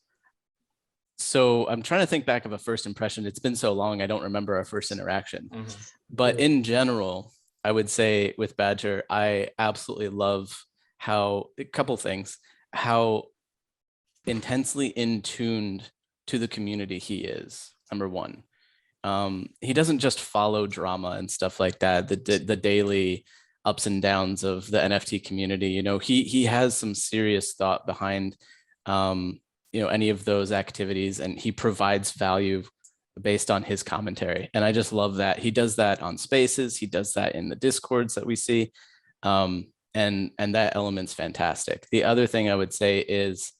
Speaker 2: so I'm trying to think back of a first impression. It's been so long, I don't remember our first interaction. Mm-hmm. But in general, I would say with Badger, I absolutely love how intensely in tuned to the community he is, number one. He doesn't just follow drama and stuff like that, the daily ups and downs of the NFT community. He has some serious thought behind any of those activities, and he provides value based on his commentary. And I just love that. He does that on Spaces. He does that in the Discords that we see. And that element's fantastic. The other thing I would say is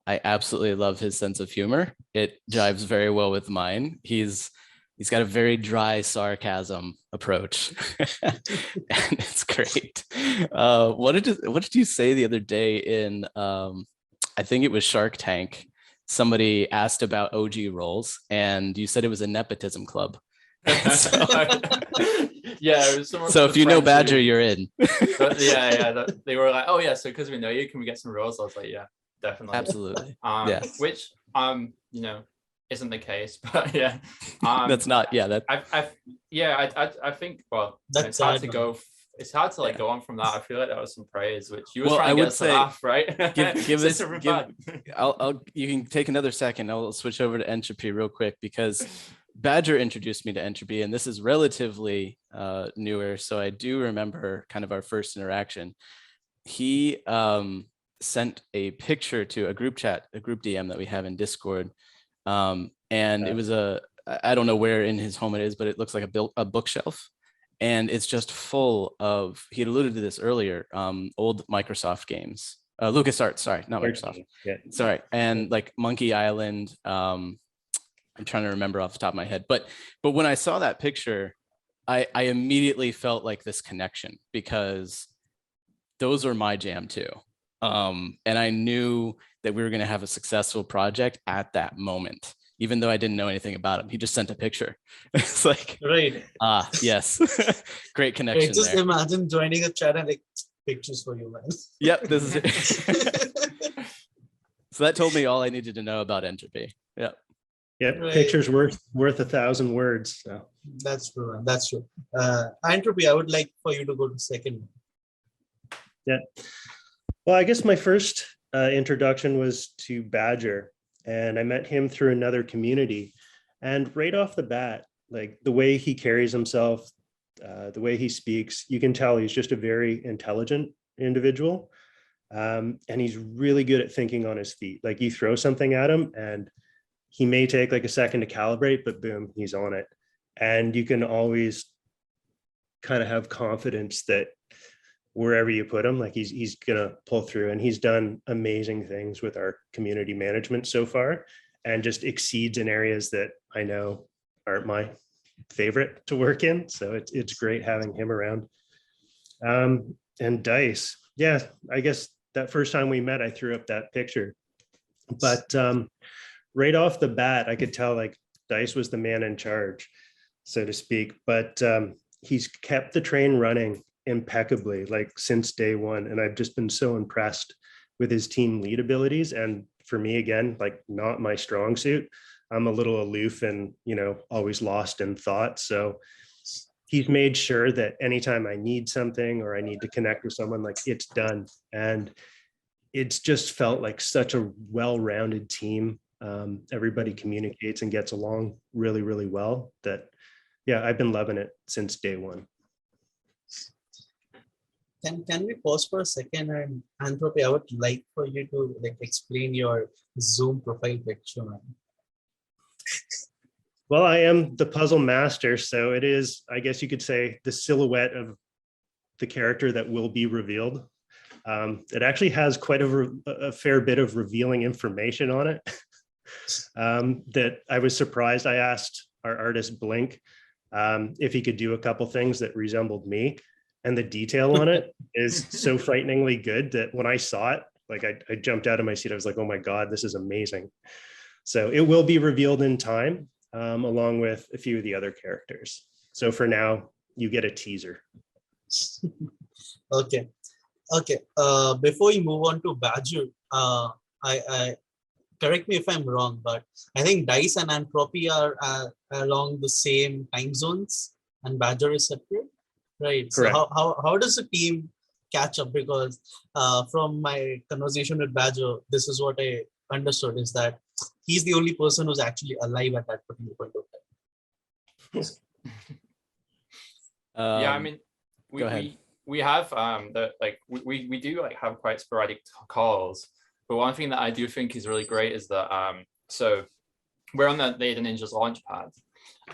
Speaker 2: I absolutely love his sense of humor. It jives very well with mine. He's got a very dry sarcasm approach, and it's great. What did you say the other day in I think it was Shark Tank? Somebody asked about OG roles, and you said it was a nepotism club. So,
Speaker 4: yeah, it was
Speaker 2: so if you know Badger, you're in.
Speaker 4: They were like, oh yeah, so because we know you, can we get some roles? I was like, yeah, definitely,
Speaker 2: absolutely.
Speaker 4: Which isn't the case, but yeah,
Speaker 2: that's not. Yeah, that.
Speaker 4: I think. Well, it's hard to go. It's hard to go on from that. I feel like that was some praise, which you were trying to get us to laugh, right?
Speaker 2: You can take another second. I'll switch over to Entropy real quick, because Badger introduced me to Entropy, and this is relatively newer. So I do remember kind of our first interaction. He sent a picture to a group chat, a group DM that we have in Discord. It was I don't know where in his home it is, but it looks like a bookshelf. And it's just full of, he had alluded to this earlier, old Microsoft games, LucasArts, sorry, not Microsoft. Yeah. Sorry. And like Monkey Island, I'm trying to remember off the top of my head, but when I saw that picture, I immediately felt like this connection, because those are my jam too. And I knew that we were going to have a successful project at that moment. even though I didn't know anything about him. He just sent a picture. It's like,
Speaker 1: Right.
Speaker 2: Yes, great connection
Speaker 1: Right. Just
Speaker 2: there.
Speaker 1: imagine joining a chat and like pictures for you, man.
Speaker 2: Yep, this is it. So that told me all I needed to know about Antropy. Yep.
Speaker 3: Yeah,
Speaker 1: Right.
Speaker 3: pictures worth 1,000 words. So.
Speaker 1: That's true, man. That's true. Antropy, I would like for you to go to second.
Speaker 3: Yeah. Well, I guess my first introduction was to Badger, and I met him through another community. And right off the bat, like the way he carries himself, the way he speaks, you can tell he's just a very intelligent individual. And he's really good at thinking on his feet. Like you throw something at him and he may take like a second to calibrate, but boom, he's on it. And you can always kind of have confidence that wherever you put him, like he's gonna pull through. And he's done amazing things with our community management so far, and just exceeds in areas that I know aren't my favorite to work in. So it's great having him around. And Dice, yeah, I guess that first time we met, I threw up that picture. But right off the bat, I could tell like Dice was the man in charge, so to speak. But he's kept the train running impeccably, like since day one. And I've just been so impressed with his team lead abilities. And for me, again, like not my strong suit. I'm a little aloof and, always lost in thought. So he's made sure that anytime I need something or I need to connect with someone, like it's done. And it's just felt like such a well-rounded team. Everybody communicates and gets along really, really well. That, yeah, I've been loving it since day one.
Speaker 1: Can we pause for a second? And Antropy, I would like for you to like explain your Zoom profile picture, man.
Speaker 3: Well, I am the puzzle master, so it is, I guess you could say, the silhouette of the character that will be revealed. It actually has quite a fair bit of revealing information on it that I was surprised. I asked our artist Blinc if he could do a couple things that resembled me, and the detail on it is so frighteningly good that when I saw it, like I jumped out of my seat. I was like, oh my God, this is amazing. So it will be revealed in time, along with a few of the other characters. So for now, you get a teaser.
Speaker 1: Okay. Before you move on to Badger, I correct me if I'm wrong, but I think Dice and Antropy are along the same time zones, and Badger is separate, right?
Speaker 3: Correct.
Speaker 1: So how does the team catch up? Because from my conversation with Badger, this is what I understood, is that he's the only person who's actually alive at that particular point of time.
Speaker 4: Yeah, I mean,
Speaker 2: go ahead.
Speaker 4: we have we do like have quite sporadic calls, but one thing that I do think is really great is that so we're on the Data Ninjas launchpad,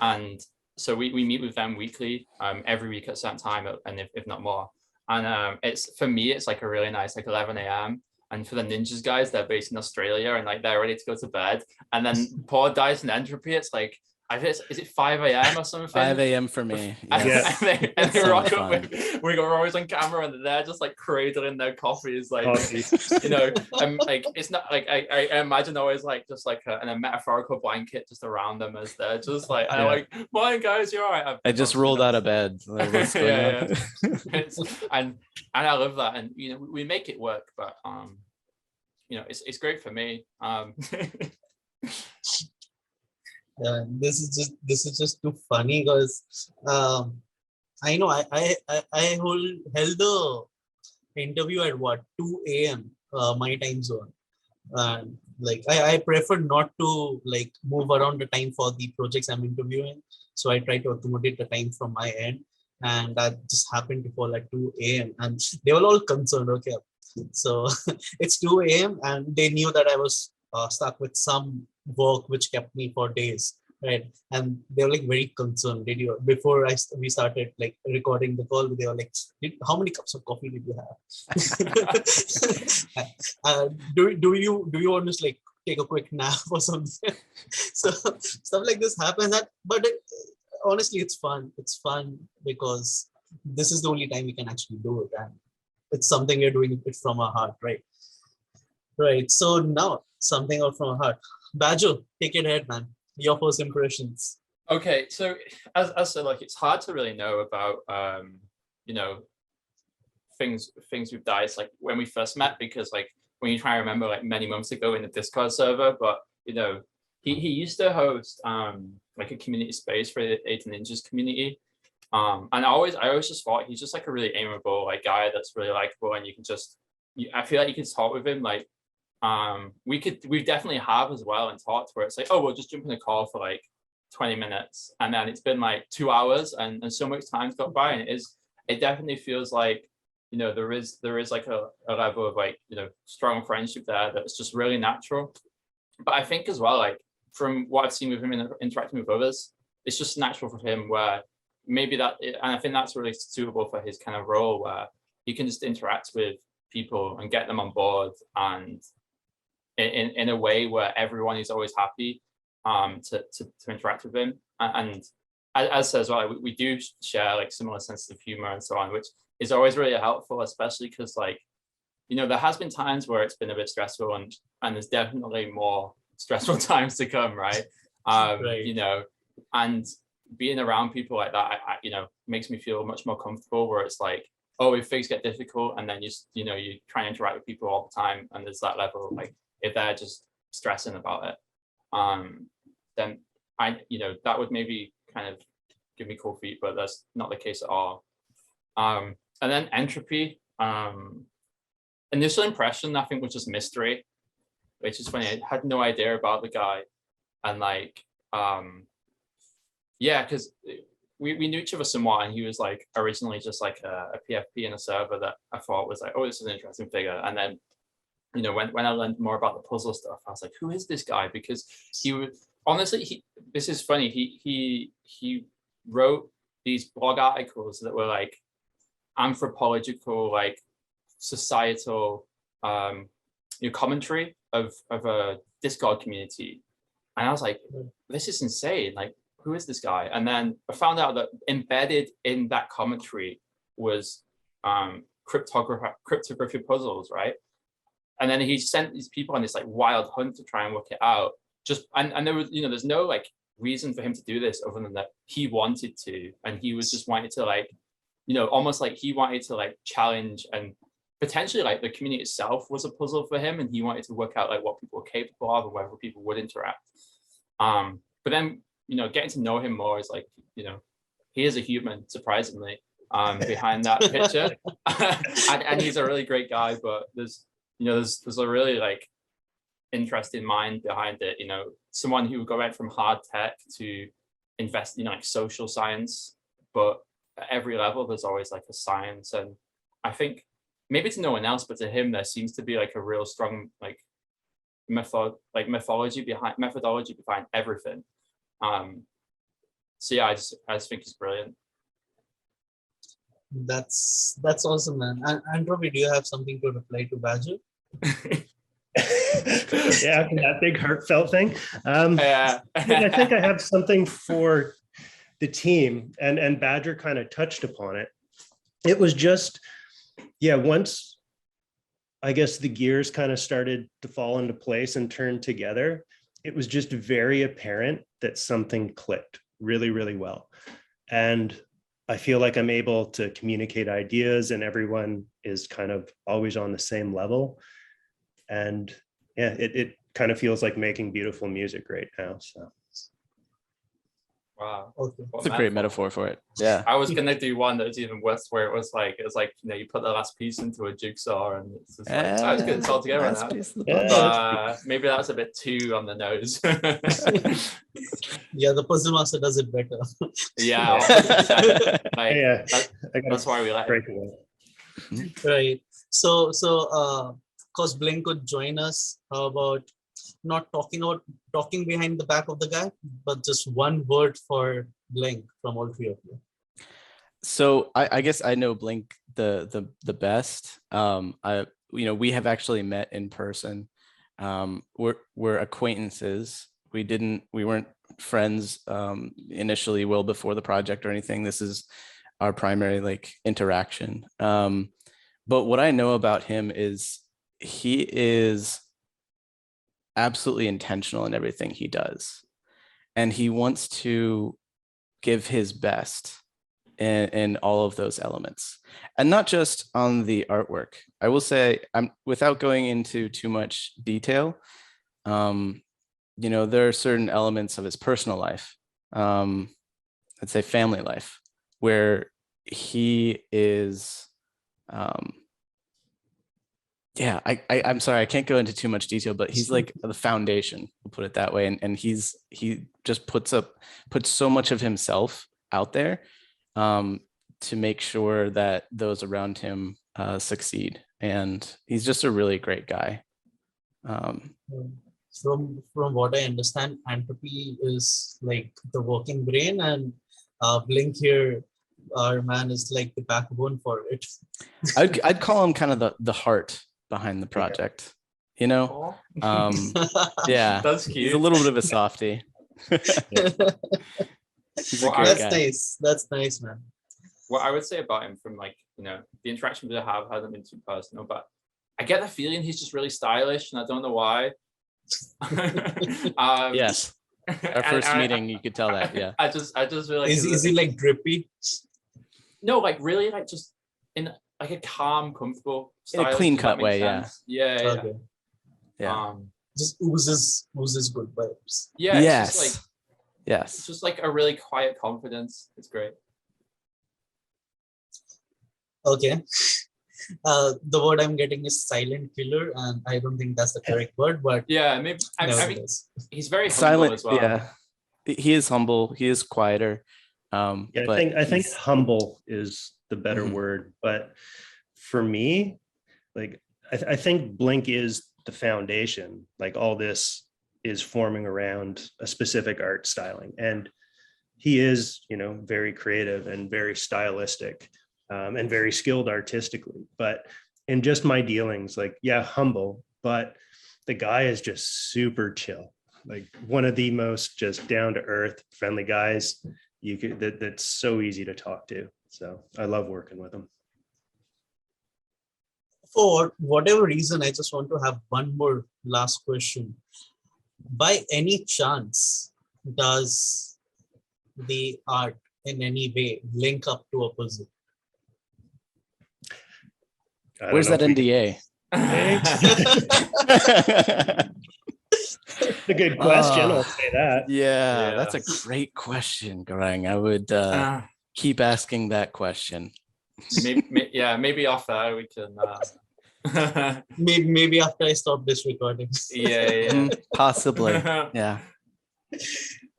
Speaker 4: and so we meet with them weekly, every week at a certain time, and if not more. And it's, for me, it's like a really nice, like 11 a.m. And for the Ninjas guys, they're based in Australia and like they're ready to go to bed. And then poor Dice and Entropy, it's like, is it 5 a.m. or something?
Speaker 2: 5 a.m. for me.
Speaker 3: Yes.
Speaker 4: And they
Speaker 2: So
Speaker 4: rock
Speaker 2: much
Speaker 4: up
Speaker 2: fun.
Speaker 4: we're always on camera and they're just like cradling their coffees, like, like it's not like I imagine always like just like a metaphorical blanket just around them as they're just like, I'm like, morning guys, you're all right.
Speaker 2: I just rolled out of bed. Like, what's going on?
Speaker 4: And I love that, and we make it work, but it's great for me.
Speaker 1: This is just too funny, because I know I held the interview at 2 a.m. My time zone, and like I prefer not to like move around the time for the projects I'm interviewing, so I try to accommodate the time from my end, and that just happened to fall at 2 a.m. and they were all concerned. Okay, so it's 2 a.m. and they knew that I was stuck with some work which kept me for days, right? And they were like very concerned. Before we started like recording the call, they were like, how many cups of coffee did you have? Do you want to just like take a quick nap or something? So stuff like this happens, but honestly it's fun. It's fun because this is the only time we can actually do it, and it's something you're doing it from our heart, right? So now, something out from our heart. Badger, take it ahead, man. Your first impressions.
Speaker 4: Okay, so as I said, like it's hard to really know about you know, things with Dice like when we first met, because like when you try to remember like many months ago in the Discord server, but you know, he used to host like a community space for the 8 Ninjas community. And I always just thought he's just like a really amiable like guy that's really likable, and you can just I feel like you can talk with him like we definitely have as well and talked where it's like, oh, we'll just jump in a call for like 20 minutes and then it's been like 2 hours and so much time's got by, and it definitely feels like, you know, there is like a level of like, you know, strong friendship there that's just really natural. But I think as well, like from what I've seen with him in interacting with others, it's just natural for him where maybe that, and I think that's really suitable for his kind of role where you can just interact with people and get them on board, and in a way where everyone is always happy to interact with him. And as says well, we do share like similar sense of humor and so on, which is always really helpful, especially because like, you know, there has been times where it's been a bit stressful, and there's definitely more stressful times to come, right?
Speaker 1: Right.
Speaker 4: You know, and being around people like that, you know, makes me feel much more comfortable, where it's like, oh, if things get difficult and then you know, you try and interact with people all the time, and there's that level of like, if they're just stressing about it, then you know, that would maybe kind of give me cold feet, but that's not the case at all. And then Entropy, initial impression, I think, was just mystery, which is funny. I had no idea about the guy, and like, yeah, because we knew each other somewhat, and he was like originally just like a PFP in a server that I thought was like, oh, this is an interesting figure. And then, you know, when I learned more about the puzzle stuff, I was like, who is this guy? Because he was honestly, this is funny. He wrote these blog articles that were like anthropological, like societal, you know, commentary of a Discord community, and I was like, this is insane. Like, who is this guy? And then I found out that embedded in that commentary was cryptography puzzles, right? And then he sent these people on this like wild hunt to try and work it out. Just and there was, you know, there's no like reason for him to do this other than that he wanted to, and he was just wanted to like, you know, almost like he wanted to like challenge, and potentially like the community itself was a puzzle for him, and he wanted to work out like what people were capable of and whether people would interact. But then, you know, getting to know him more is like, you know, he is a human, surprisingly, behind that picture. and he's a really great guy, but there's, you know, there's a really like interesting mind behind it, you know, someone who would go right from hard tech to invest in like social science, but at every level there's always like a science. And I think maybe to no one else, but to him there seems to be like a real strong like methodology behind everything. So yeah, I just think he's brilliant.
Speaker 1: That's awesome, man. And Antropy, do you have something to reply to Badger?
Speaker 3: Yeah, that big heartfelt thing.
Speaker 4: Yeah.
Speaker 3: I think I have something for the team, and Badger kind of touched upon it. It was just, yeah, once I guess the gears kind of started to fall into place and turn together, it was just very apparent that something clicked really, really well. And I feel like I'm able to communicate ideas, and everyone is kind of always on the same level. And yeah, it kind of feels like making beautiful music right now. So
Speaker 4: Wow.
Speaker 1: Okay.
Speaker 2: That's a great metaphor for it. Yeah.
Speaker 4: I was gonna do one that was even worse, where it was like, you know, you put the last piece into a jigsaw and it's just like, so it's good, it's all together now. Maybe that's a bit too on the nose.
Speaker 1: Yeah, the puzzle master does it better.
Speaker 4: Yeah, like,
Speaker 3: yeah,
Speaker 4: that's why we let
Speaker 3: break
Speaker 4: him.
Speaker 3: away.
Speaker 1: Right. So of course Blinc could join us. How about not talking behind the back of the guy, but just one word for Blinc from all three of you.
Speaker 2: So I guess I know Blinc the best. You know, we have actually met in person. We're acquaintances. We weren't friends initially, well before the project or anything. This is our primary like interaction. But what I know about him is he is absolutely intentional in everything he does. And he wants to give his best in all of those elements. And not just on the artwork. I will say, without going into too much detail, you know, there are certain elements of his personal life, let's say family life, where he is, yeah, I'm sorry, I can't go into too much detail, but he's like the foundation, we'll put it that way. And he just puts so much of himself out there to make sure that those around him succeed. And he's just a really great guy.
Speaker 1: From what I understand, Antropy is like the working brain, and Blinc here, our man, is like the backbone for it.
Speaker 2: I'd call him kind of the heart behind the project, you know? Yeah,
Speaker 4: That's cute.
Speaker 2: He's a little bit of a softie. He's a great
Speaker 1: That's
Speaker 2: guy.
Speaker 1: nice. That's nice, man.
Speaker 4: What I would say about him, from like, you know, the interactions I have hasn't been too personal, but I get the feeling he's just really stylish, and I don't know why.
Speaker 2: Yes, our first meeting, you could tell that. Yeah,
Speaker 4: I just feel like,
Speaker 1: is he like drippy?
Speaker 4: No, like really, like just in like a calm, comfortable,
Speaker 2: in a clean cut way.
Speaker 4: Yeah.
Speaker 1: Okay.
Speaker 2: Yeah.
Speaker 1: Just oozes good vibes.
Speaker 4: Yeah.
Speaker 2: Yes.
Speaker 4: It's just like,
Speaker 2: yes.
Speaker 4: It's just like a really quiet confidence. It's great.
Speaker 1: Okay. The word I'm getting is silent killer, and I don't think that's the correct word, but
Speaker 4: yeah, maybe. I mean, he's very humble
Speaker 2: silent
Speaker 4: as well.
Speaker 2: Yeah, he is humble. He is quieter.
Speaker 3: Yeah,
Speaker 2: but
Speaker 3: I think humble is the better word. But for me, like I think Blinc is the foundation. Like all this is forming around a specific art styling, and he is, you know, very creative and very stylistic. And very skilled artistically, but in just my dealings, like, yeah, humble, but the guy is just super chill, like one of the most just down to earth, friendly guys you could, that's so easy to talk to. So I love working with him.
Speaker 1: For whatever reason, I just want to have one more last question. By any chance, does the art in any way link up to a puzzle?
Speaker 2: Where's that NDA?
Speaker 3: It's a good question. I'll say that.
Speaker 2: Yeah, that's a great question, Gaurang. I would keep asking that question.
Speaker 4: Maybe off that we can.
Speaker 1: maybe after I stop this recording.
Speaker 4: Yeah.
Speaker 2: Possibly. Yeah.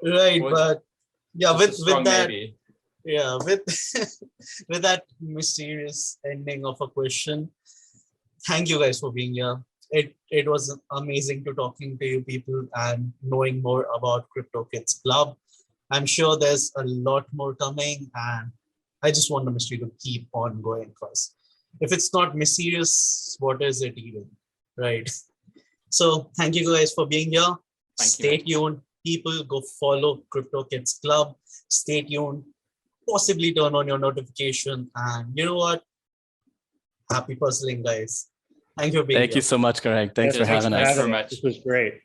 Speaker 1: Right, but yeah, with that.
Speaker 4: Maybe.
Speaker 1: Yeah, with that mysterious ending of a question, thank you guys for being here. It was amazing to talking to you people and knowing more about Crypto Kidz Club. I'm sure there's a lot more coming, and I just want the mystery to keep on going first. If it's not mysterious, what is it even, right? So thank you guys for being here. Stay tuned, people. Go follow Crypto Kidz Club. Stay tuned. Possibly turn on your notification, and you know what? Happy puzzling, guys. Thank you for being here.
Speaker 2: Thank you so much, Gaurang. Thanks for having us.
Speaker 4: Thanks very much.
Speaker 3: This was great.